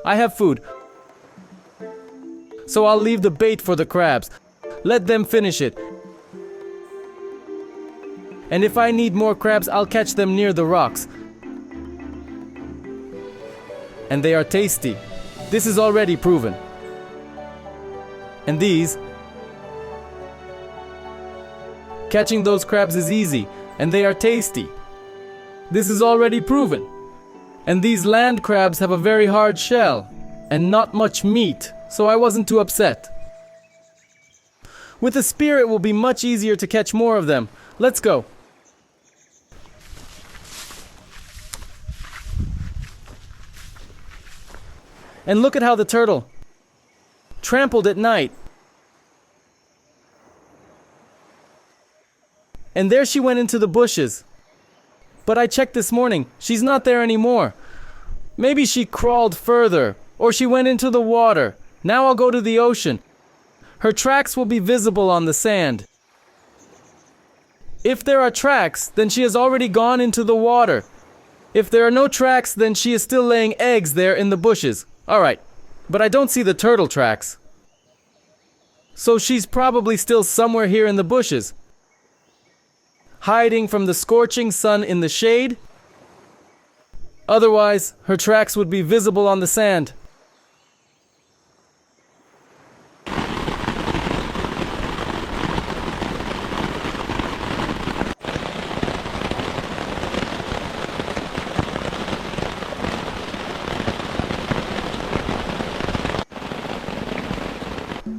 I have food, so I'll leave the bait for the crabs. Let them finish it. And if I need more crabs, I'll catch them near the rocks. And they are tasty. This is already proven. And these, catching those crabs is easy, and they are tasty. This is already proven. And these land crabs have a very hard shell, and not much meat, so I wasn't too upset. With a spear it will be much easier to catch more of them. Let's go. And look at how the turtle trampled at night. And there she went into the bushes. But I checked this morning. She's not there anymore. Maybe she crawled further, or she went into the water. Now I'll go to the ocean. Her tracks will be visible on the sand. If there are tracks, then she has already gone into the water. If there are no tracks, then she is still laying eggs there in the bushes. Alright, but I don't see the turtle tracks. So she's probably still somewhere here in the bushes, hiding from the scorching sun in the shade. Otherwise, her tracks would be visible on the sand.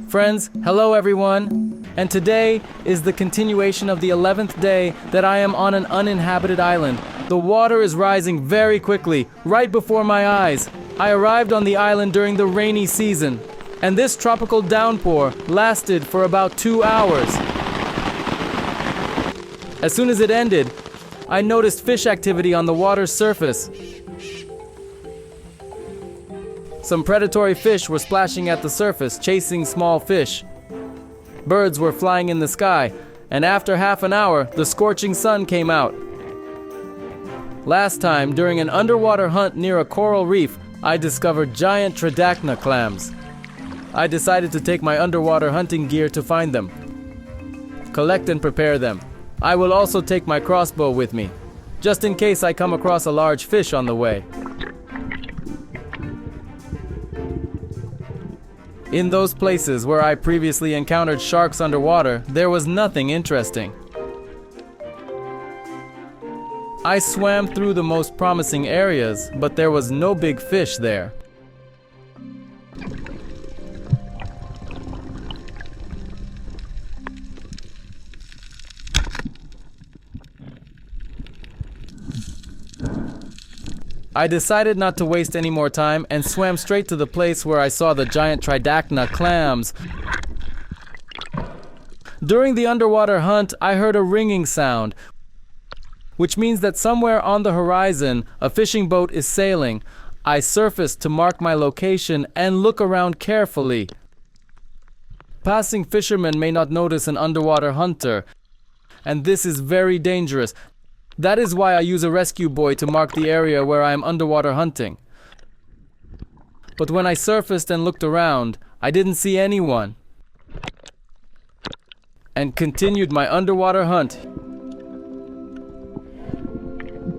Friends, hello everyone, and today is the continuation of the 11th day that I am on an uninhabited island. The water is rising very quickly, right before my eyes. I arrived on the island during the rainy season, and this tropical downpour lasted for about 2 hours. As soon as it ended, I noticed fish activity on the water's surface. Some predatory fish were splashing at the surface, chasing small fish. Birds were flying in the sky, and after half an hour, the scorching sun came out. Last time, during an underwater hunt near a coral reef, I discovered giant tridacna clams. I decided to take my underwater hunting gear to find them, collect and prepare them. I will also take my crossbow with me, just in case I come across a large fish on the way. In those places where I previously encountered sharks underwater, there was nothing interesting. I swam through the most promising areas, but there was no big fish there. I decided not to waste any more time and swam straight to the place where I saw the giant tridacna clams. During the underwater hunt, I heard a ringing sound, which means that somewhere on the horizon, a fishing boat is sailing. I surface to mark my location and look around carefully. Passing fishermen may not notice an underwater hunter, and this is very dangerous. That is why I use a rescue buoy to mark the area where I am underwater hunting. But when I surfaced and looked around, I didn't see anyone, and continued my underwater hunt.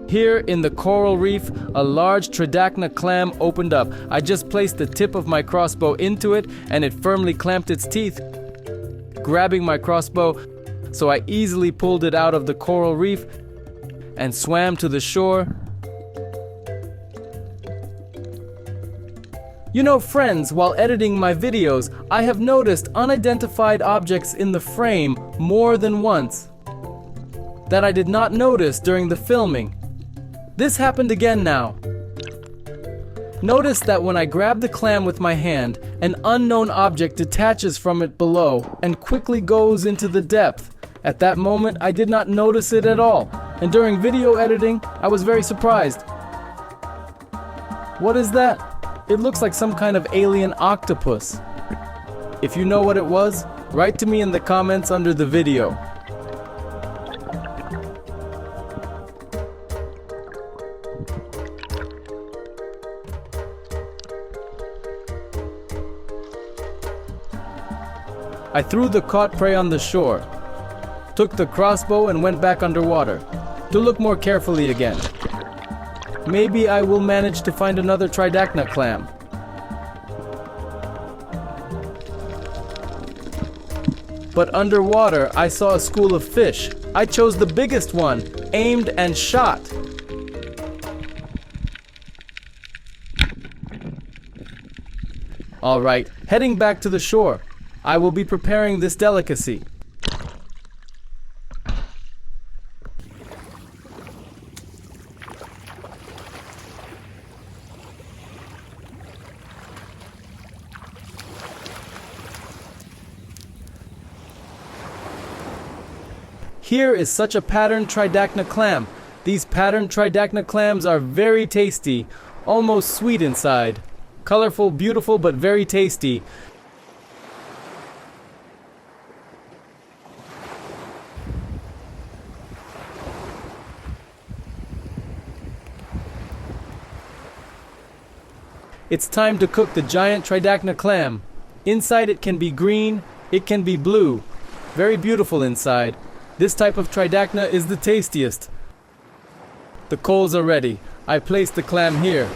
Here in the coral reef, a large tridacna clam opened up. I just placed the tip of my crossbow into it and it firmly clamped its teeth. Grabbing my crossbow, so I easily pulled it out of the coral reef and swam to the shore. You know, friends, while editing my videos, I have noticed unidentified objects in the frame more than once that I did not notice during the filming. This happened again now. Notice that when I grab the clam with my hand, an unknown object detaches from it below and quickly goes into the depth. At that moment, I did not notice it at all, and during video editing, I was very surprised. What is that? It looks like some kind of alien octopus. If you know what it was, write to me in the comments under the video. I threw the caught prey on the shore, took the crossbow and went back underwater to look more carefully again. Maybe I will manage to find another tridacna clam. But underwater, I saw a school of fish. I chose the biggest one, aimed and shot. All right, heading back to the shore. I will be preparing this delicacy. Here is such a patterned tridacna clam. These patterned tridacna clams are very tasty, almost sweet inside. Colorful, beautiful, but very tasty. It's time to cook the giant tridacna clam. Inside it can be green, it can be blue. Very beautiful inside. This type of tridacna is the tastiest. The coals are ready. I place the clam here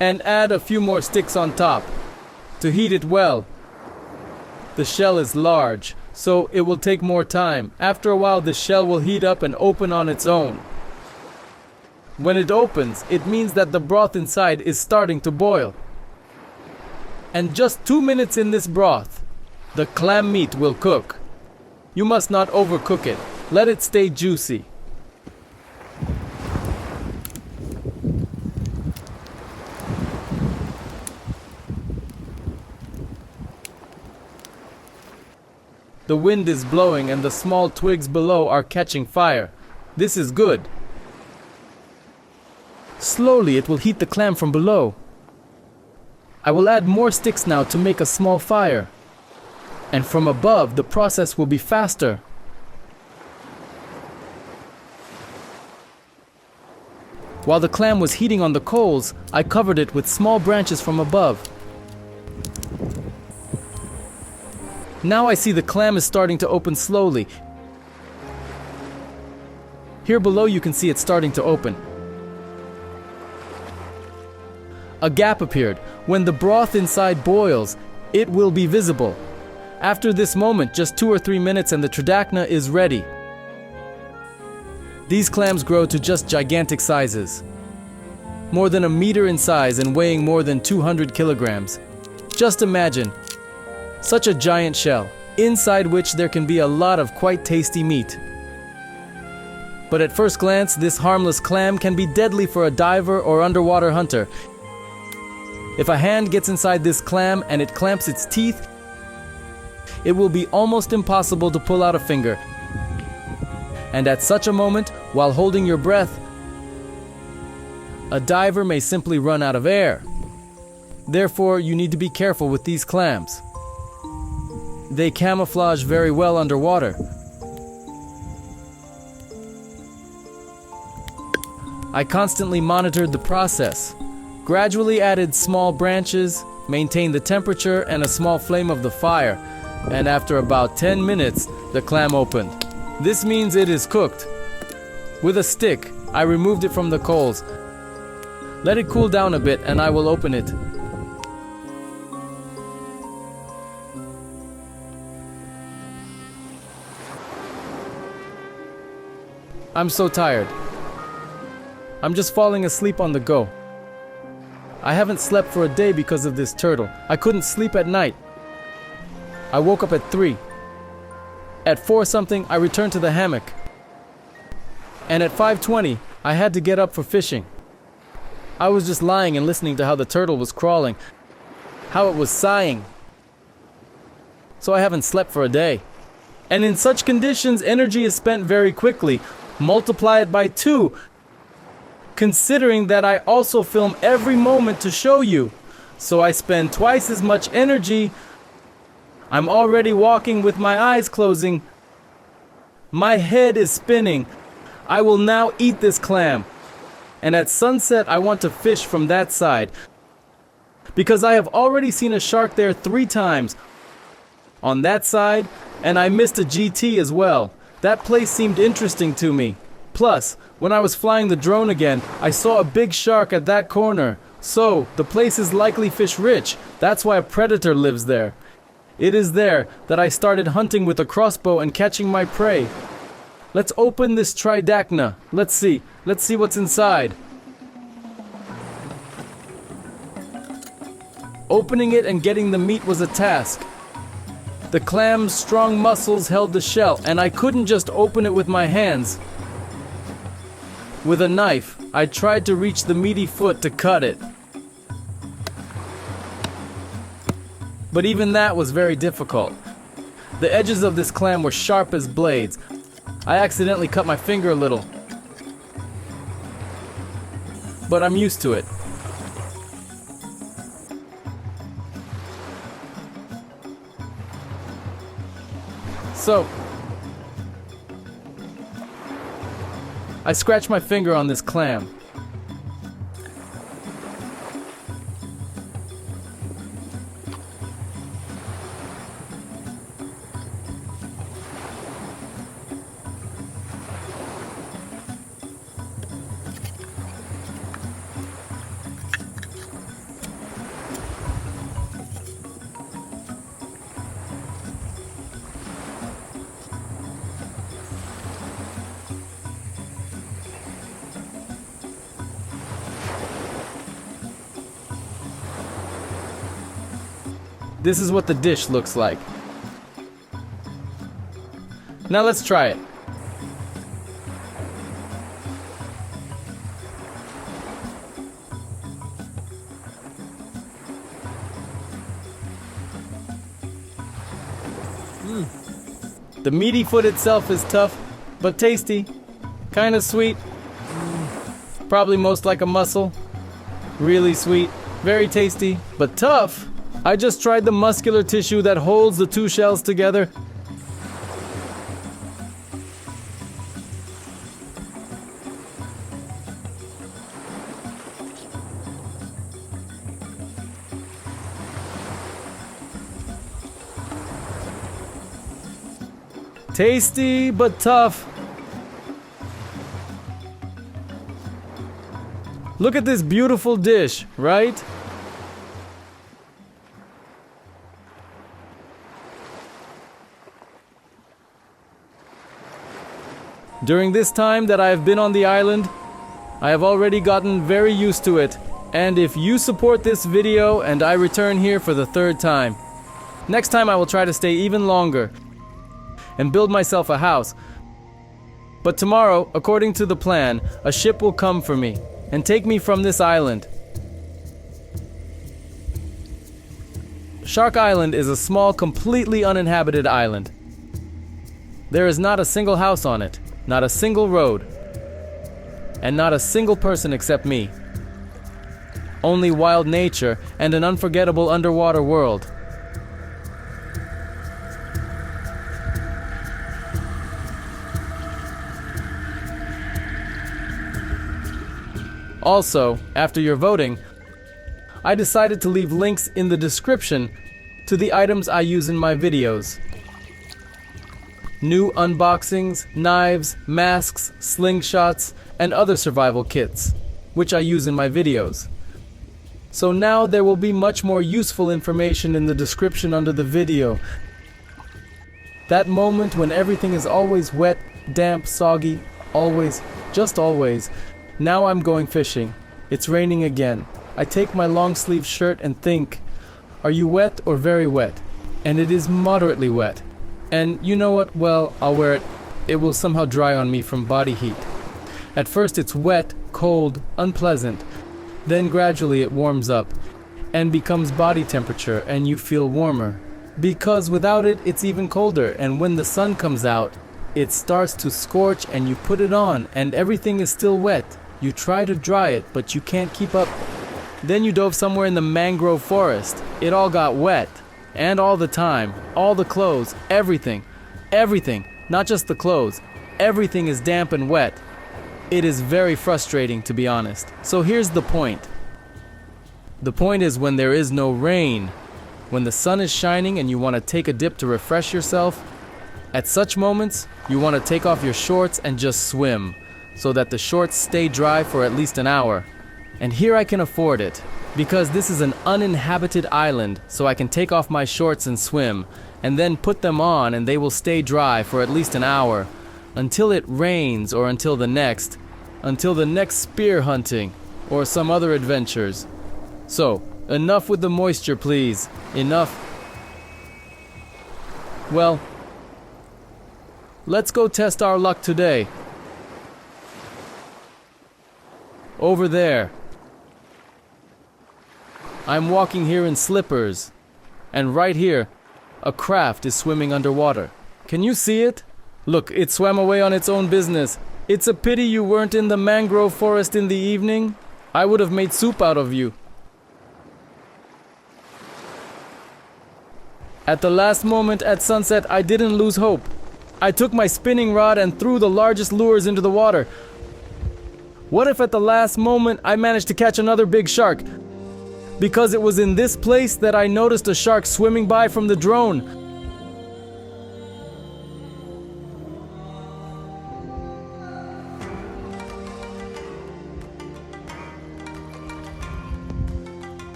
and add a few more sticks on top to heat it well. The shell is large, so it will take more time. After a while, the shell will heat up and open on its own. When it opens, it means that the broth inside is starting to boil. And just 2 minutes in this broth, the clam meat will cook. You must not overcook it. Let it stay juicy. The wind is blowing and the small twigs below are catching fire. This is good. Slowly it will heat the clam from below. I will add more sticks now to make a small fire. And from above, the process will be faster. While the clam was heating on the coals, I covered it with small branches from above. Now I see the clam is starting to open slowly. Here below you can see it starting to open. A gap appeared. When the broth inside boils, it will be visible. After this moment, just 2 or 3 minutes and the tridacna is ready. These clams grow to just gigantic sizes. More than 1 meter in size and weighing more than 200 kilograms. Just imagine, such a giant shell, inside which there can be a lot of quite tasty meat. But at first glance, this harmless clam can be deadly for a diver or underwater hunter. If a hand gets inside this clam and it clamps its teeth, it will be almost impossible to pull out a finger. And at such a moment, While holding your breath, a diver may simply run out of air. Therefore, you need to be careful with these clams. They camouflage very well underwater. I constantly monitored the process, gradually added small branches, maintained the temperature and a small flame of the fire, and after about 10 minutes, the clam opened. This means it is cooked. With a stick, I removed it from the coals. Let it cool down a bit and I will open it. I'm so tired. I'm just falling asleep on the go. I haven't slept for a day because of this turtle. I couldn't sleep at night. I woke up at 3. At 4 something, I returned to the hammock. And at 5:20, I had to get up for fishing. I was just lying and listening to how the turtle was crawling, how it was sighing. So I haven't slept for a day. And in such conditions, energy is spent very quickly. Multiply it by 2, considering that I also film every moment to show you. So I spend twice as much energy. I'm already walking with my eyes closing. My head is spinning. I will now eat this clam. And at sunset, I want to fish from that side, because I have already seen a shark there 3 times. On that side, and I missed a GT as well. That place seemed interesting to me. Plus, when I was flying the drone again, I saw a big shark at that corner. So, the place is likely fish rich. That's why a predator lives there. It is there that I started hunting with a crossbow and catching my prey. Let's open this tridacna. Let's see what's inside. Opening it and getting the meat was a task. The clam's strong muscles held the shell, and I couldn't just open it with my hands. With a knife, I tried to reach the meaty foot to cut it. But even that was very difficult. The edges of this clam were sharp as blades. I accidentally cut my finger a little. But I'm used to it. So, I scratched my finger on this clam. This is what the dish looks like. Now let's try it. The meaty foot itself is tough, but tasty. Kinda sweet. Probably most like a mussel. Really sweet. Very tasty, but tough. I just tried the muscular tissue that holds the 2 shells together. Tasty, but tough. Look at this beautiful dish, right? During this time that I have been on the island, I have already gotten very used to it. And if you support this video and I return here for the 3rd time, next time I will try to stay even longer and build myself a house. But tomorrow, according to the plan, a ship will come for me and take me from this island. Shark Island is a small, completely uninhabited island. There is not a single house on it. Not a single road. and not a single person except me. Only wild nature and an unforgettable underwater world. Also, after your voting, I decided to leave links in the description to the items I use in my videos. New unboxings, knives, masks, slingshots, and other survival kits, which I use in my videos. So now there will be much more useful information in the description under the video. That moment when everything is always wet, damp, soggy, always, just always. Now I'm going fishing. It's raining again. I take my long sleeve shirt and think, are you wet or very wet? And it is moderately wet. And you know what? Well, I'll wear it. It will somehow dry on me from body heat. At first it's wet, cold, unpleasant. Then gradually it warms up and becomes body temperature and you feel warmer. Because without it, it's even colder. And when the sun comes out, it starts to scorch and you put it on and everything is still wet. You try to dry it, but you can't keep up. Then you dove somewhere in the mangrove forest. It all got wet. And all the time. All the clothes. Everything. Everything. Not just the clothes. Everything is damp and wet. It is very frustrating, to be honest. So here's the point. The point is when there is no rain. When the sun is shining and you want to take a dip to refresh yourself. At such moments, you want to take off your shorts and just swim, so that the shorts stay dry for at least an hour. And here I can afford it, because this is an uninhabited island, so I can take off my shorts and swim, and then put them on and they will stay dry for at least an hour, until it rains or until the next spear hunting, or some other adventures. So, enough with the moisture, please. Enough. Well, let's go test our luck today. Over there. I'm walking here in slippers. And right here, a craft is swimming underwater. Can you see it? Look, it swam away on its own business. It's a pity you weren't in the mangrove forest in the evening. I would have made soup out of you. At the last moment at sunset, I didn't lose hope. I took my spinning rod and threw the largest lures into the water. What if at the last moment I managed to catch another big shark? Because it was in this place that I noticed a shark swimming by from the drone.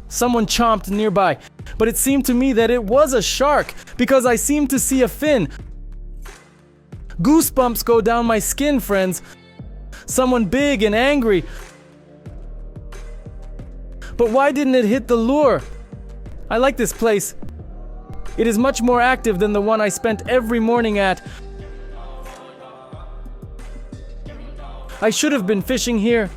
Someone chomped nearby, but it seemed to me that it was a shark, because I seemed to see a fin. Goosebumps go down my skin, friends. Someone big and angry. But why didn't it hit the lure? I like this place. It is much more active than the one I spent every morning at. I should have been fishing here.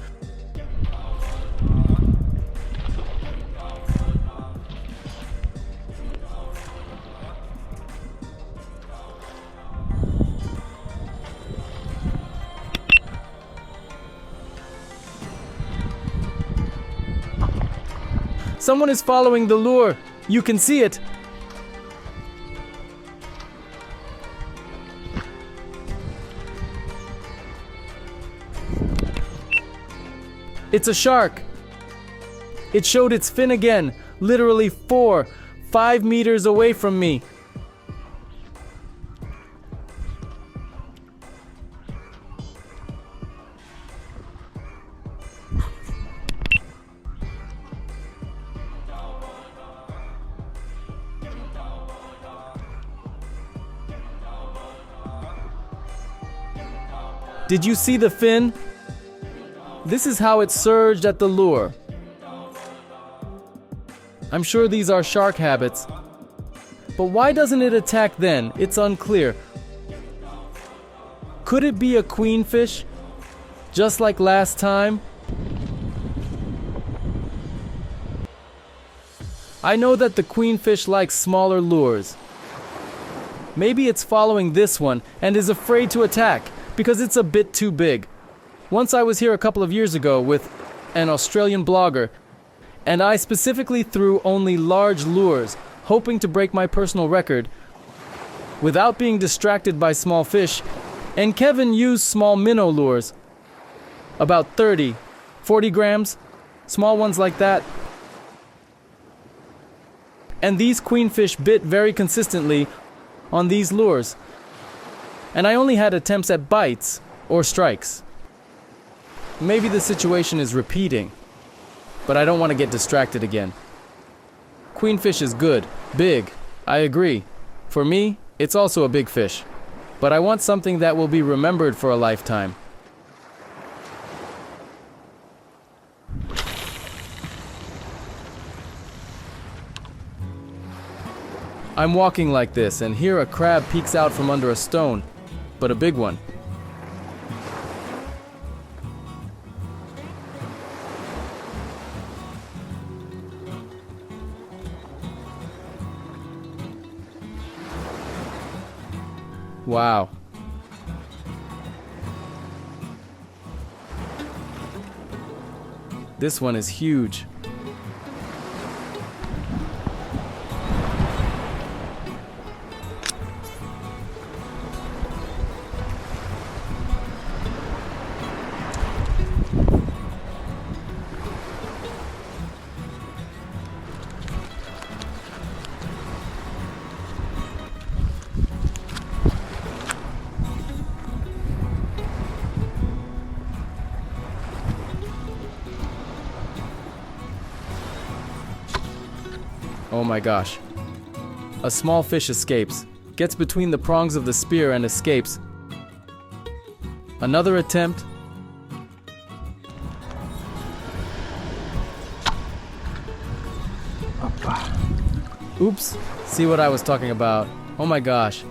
Someone is following the lure. You can see it. It's a shark. It showed its fin again, literally 5 meters away from me. Did you see the fin? This is how it surged at the lure. I'm sure these are shark habits. But why doesn't it attack then? It's unclear. Could it be a queenfish? Just like last time? I know that the queenfish likes smaller lures. Maybe it's following this one and is afraid to attack because it's a bit too big. Once I was here a couple of years ago with an Australian blogger, and I specifically threw only large lures, hoping to break my personal record without being distracted by small fish, and Kevin used small minnow lures, about 30, 40 grams, small ones like that. And these queenfish bit very consistently on these lures, and I only had attempts at bites or strikes. Maybe the situation is repeating, but I don't want to get distracted again. Queenfish is good, big, I agree. For me, it's also a big fish, but I want something that will be remembered for a lifetime. I'm walking like this, and here a crab peeks out from under a stone, but a big one. Wow. This one is huge. Oh my gosh. A small fish escapes, gets between the prongs of the spear and escapes. Another attempt. Oops, see what I was talking about. Oh my gosh.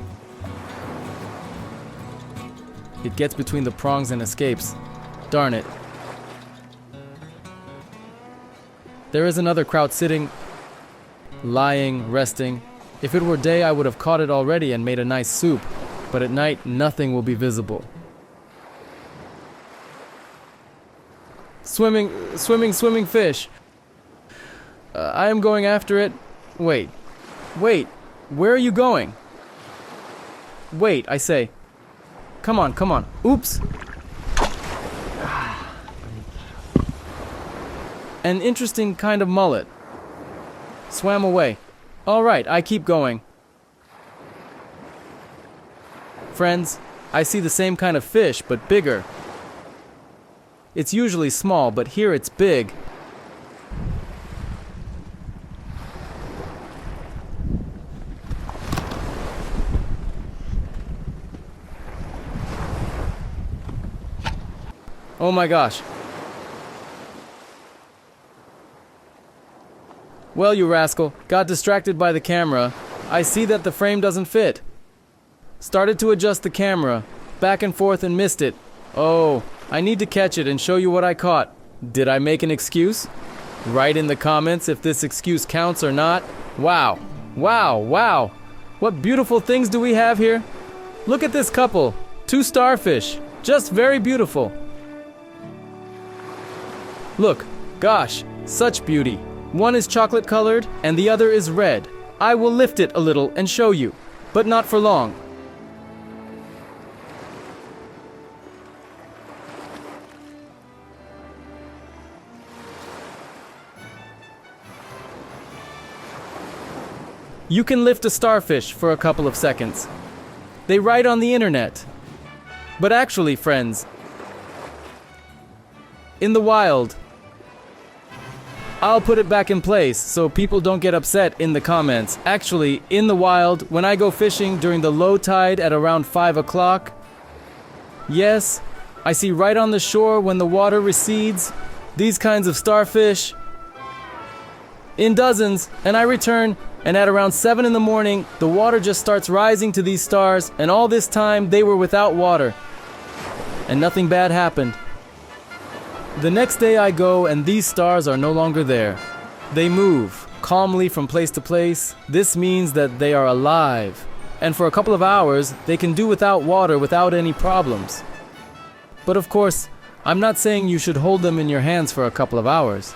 It gets between the prongs and escapes. Darn it. There is another kraut sitting, lying, resting. If it were day, I would have caught it already and made a nice soup, but at night, nothing will be visible. Swimming fish. I am going after it. Wait, where are you going? Wait, I say. Come on. Oops. An interesting kind of mullet. Swam away. Alright, I keep going. Friends, I see the same kind of fish, but bigger. It's usually small, but here it's big. Oh my gosh. Well, you rascal, got distracted by the camera. I see that the frame doesn't fit. Started to adjust the camera, back and forth and missed it. Oh, I need to catch it and show you what I caught. Did I make an excuse? Write in the comments if this excuse counts or not. Wow. What beautiful things do we have here? Look at this couple. 2 starfish. Just very beautiful. Look, gosh, such beauty. One is chocolate colored and the other is red. I will lift it a little and show you, but not for long. You can lift a starfish for a couple of seconds. They write on the internet. But actually, friends, in the wild, I'll put it back in place so people don't get upset in the comments. Actually, in the wild, when I go fishing during the low tide at around 5 o'clock, yes, I see right on the shore when the water recedes, these kinds of starfish in dozens, and I return, and at around 7 in the morning, the water just starts rising to these stars, and all this time they were without water. and nothing bad happened. The next day I go and these stars are no longer there. They move calmly from place to place. This means that they are alive, and for a couple of hours they can do without water without any problems. But of course, I'm not saying you should hold them in your hands for a couple of hours.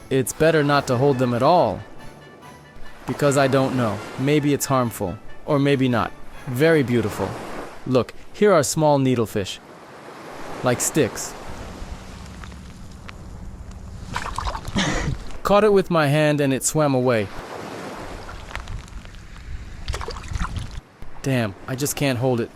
It's better not to hold them at all. Because I don't know. Maybe it's harmful. Or maybe not. Very beautiful. Look, here are small needlefish. Like sticks. Caught it with my hand and it swam away. Damn, I just can't hold it.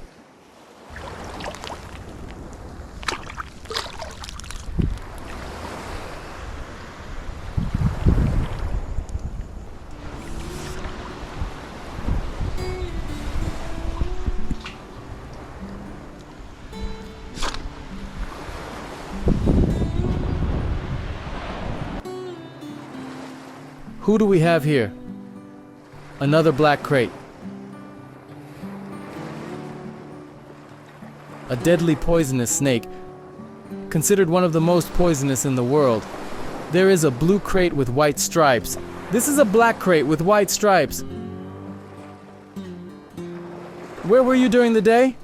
Who do we have here? Another black crate. A deadly poisonous snake, considered one of the most poisonous in the world. There is a blue crate with white stripes. This is a black crate with white stripes. Where were you during the day?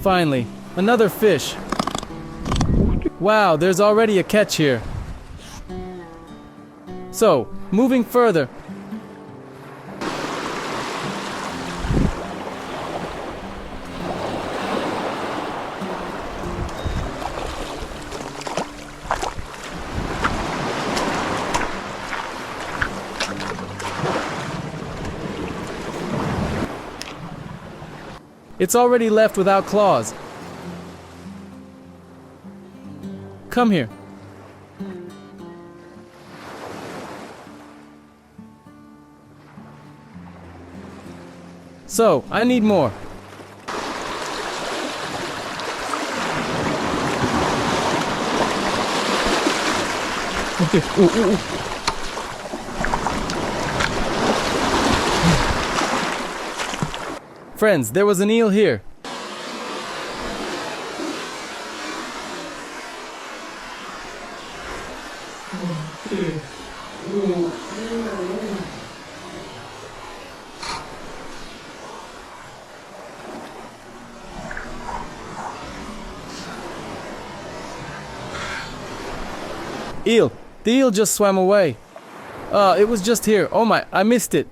Finally, another fish. Wow, there's already a catch here. So, moving further. It's already left without claws. Come here. So, I need more. Okay. Ooh. Friends, there was an eel here. Eel. The eel just swam away. It was just here. Oh my, I missed it.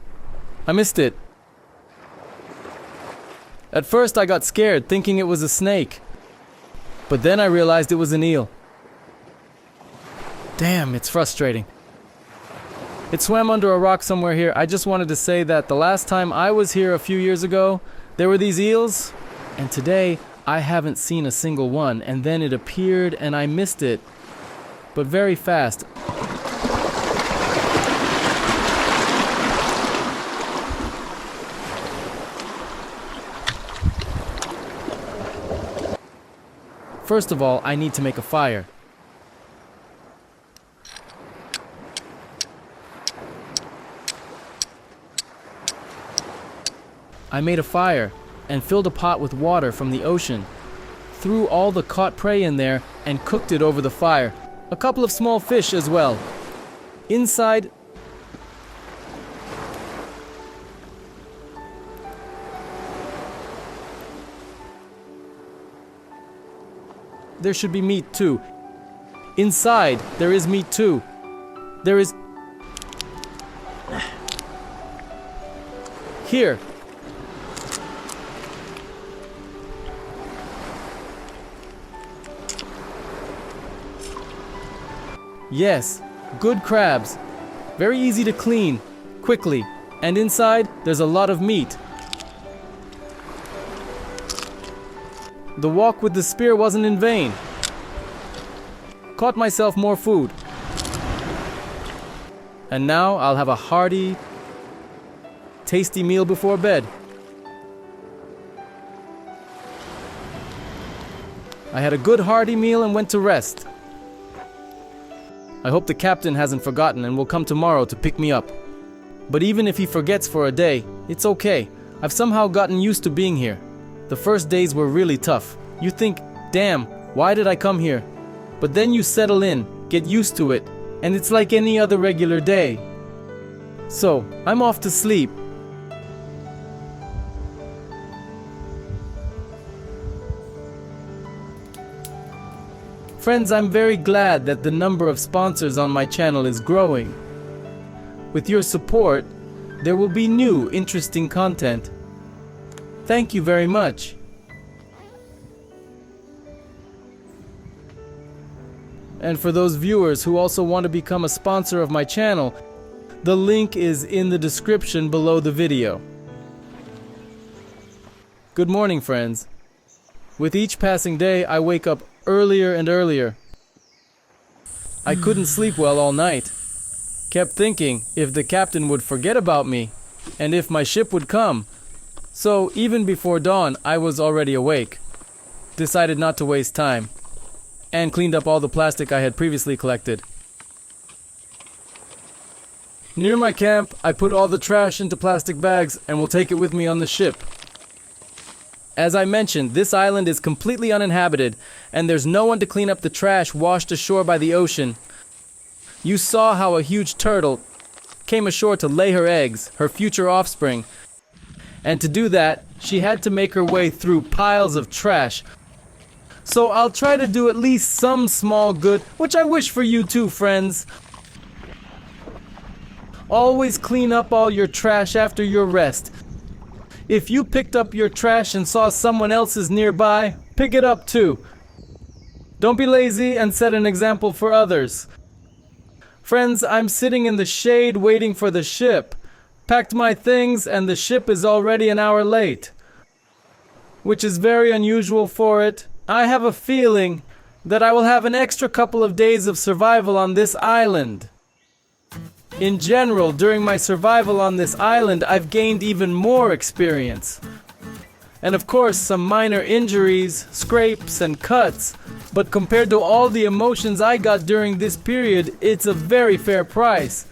At first I got scared, thinking it was a snake. But then I realized it was an eel. Damn, it's frustrating. It swam under a rock somewhere here. I just wanted to say that the last time I was here a few years ago, there were these eels, and today I haven't seen a single one, and then it appeared and I missed it. But very fast. First of all, I need to make a fire. I made a fire and filled a pot with water from the ocean, threw all the caught prey in there and cooked it over the fire. A couple of small fish as well. Inside, there should be meat too. Inside, there is meat too. There is... Here. Yes, good crabs. Very easy to clean, quickly. And inside, there's a lot of meat. The walk with the spear wasn't in vain. caught myself more food. And now I'll have a hearty, tasty meal before bed. I had a good hearty meal and went to rest. I hope the captain hasn't forgotten and will come tomorrow to pick me up. But even if he forgets for a day, it's okay. I've somehow gotten used to being here. The first days were really tough. You think, damn, why did I come here? But then you settle in, get used to it, and it's like any other regular day. So, I'm off to sleep. Friends, I'm very glad that the number of sponsors on my channel is growing. With your support, there will be new, interesting content. Thank you very much. And for those viewers who also want to become a sponsor of my channel, the link is in the description below the video. Good morning, friends. With each passing day, I wake up earlier and earlier. I couldn't sleep well all night. Kept thinking if the captain would forget about me, and if my ship would come. So even before dawn, I was already awake. Decided not to waste time, and cleaned up all the plastic I had previously collected. Near my camp, I put all the trash into plastic bags and will take it with me on the ship. As I mentioned, this island is completely uninhabited, and there's no one to clean up the trash washed ashore by the ocean. You saw how a huge turtle came ashore to lay her eggs, her future offspring. And to do that, she had to make her way through piles of trash. So I'll try to do at least some small good, which I wish for you too, friends. Always clean up all your trash after your rest. If you picked up your trash and saw someone else's nearby, pick it up too. Don't be lazy and set an example for others. Friends, I'm sitting in the shade waiting for the ship. Packed my things and the ship is already an hour late, which is very unusual for it. I have a feeling that I will have an extra couple of days of survival on this island. In general, during my survival on this island, I've gained even more experience. And of course, some minor injuries, scrapes, and cuts. But compared to all the emotions I got during this period, it's a very fair price.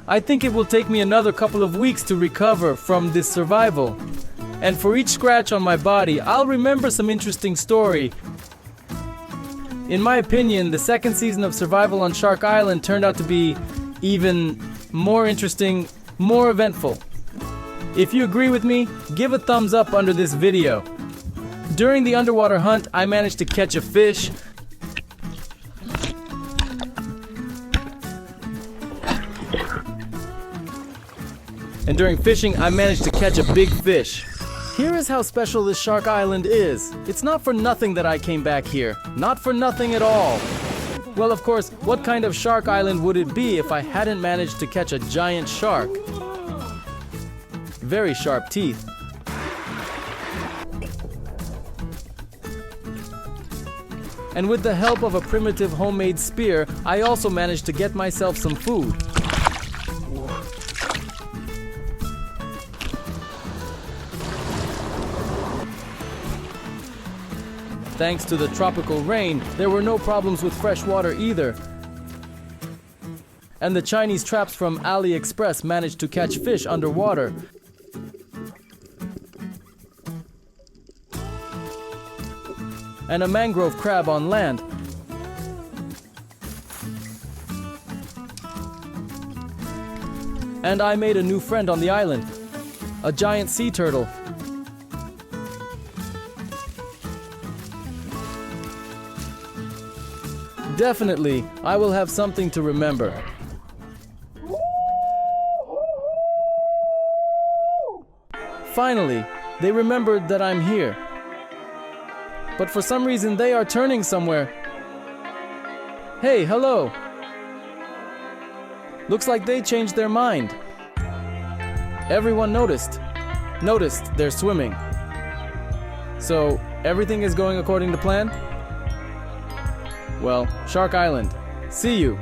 I think it will take me another couple of weeks to recover from this survival. And for each scratch on my body, I'll remember some interesting story. In my opinion, the second season of Survival on Shark Island turned out to be even more interesting, more eventful. If you agree with me, give a thumbs up under this video. During the underwater hunt, I managed to catch a fish. And during fishing, I managed to catch a big fish. Here is how special this Shark Island is. It's not for nothing that I came back here. Not for nothing at all. Well, of course, what kind of Shark Island would it be if I hadn't managed to catch a giant shark? Very sharp teeth. And with the help of a primitive homemade spear, I also managed to get myself some food. Thanks to the tropical rain, there were no problems with fresh water either. And the Chinese traps from AliExpress managed to catch fish underwater. And a mangrove crab on land. And I made a new friend on the island, a giant sea turtle. Definitely, I will have something to remember. Finally, they remembered that I'm here. But for some reason, they are turning somewhere. Hey, hello. Looks like they changed their mind. Everyone noticed they're swimming. So, everything is going according to plan? well, Shark Island. See you.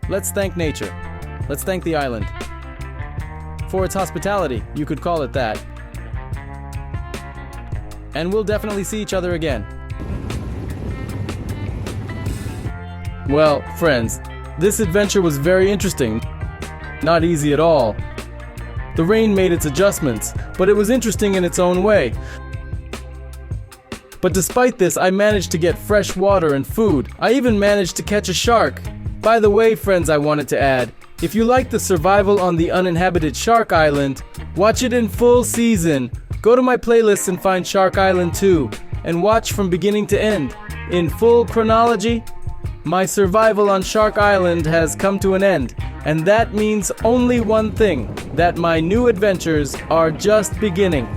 Let's thank nature. Let's thank the island. For its hospitality, you could call it that. And we'll definitely see each other again. Well, friends, this adventure was very interesting. Not easy at all. The rain made its adjustments, but it was interesting in its own way. But despite this, I managed to get fresh water and food. I even managed to catch a shark. By the way, friends, I wanted to add, if you like the survival on the uninhabited Shark Island, watch it in full season. Go to my playlist and find Shark Island 2, and watch from beginning to end. In full chronology, my survival on Shark Island has come to an end, and that means only one thing, that my new adventures are just beginning.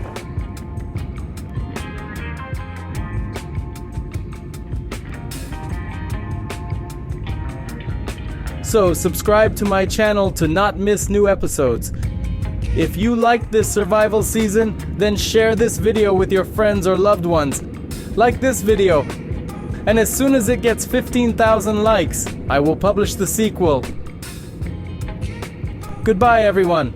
So subscribe to my channel to not miss new episodes. If you liked this survival season, then share this video with your friends or loved ones. Like this video. And as soon as it gets 15,000 likes, I will publish the sequel. Goodbye, everyone.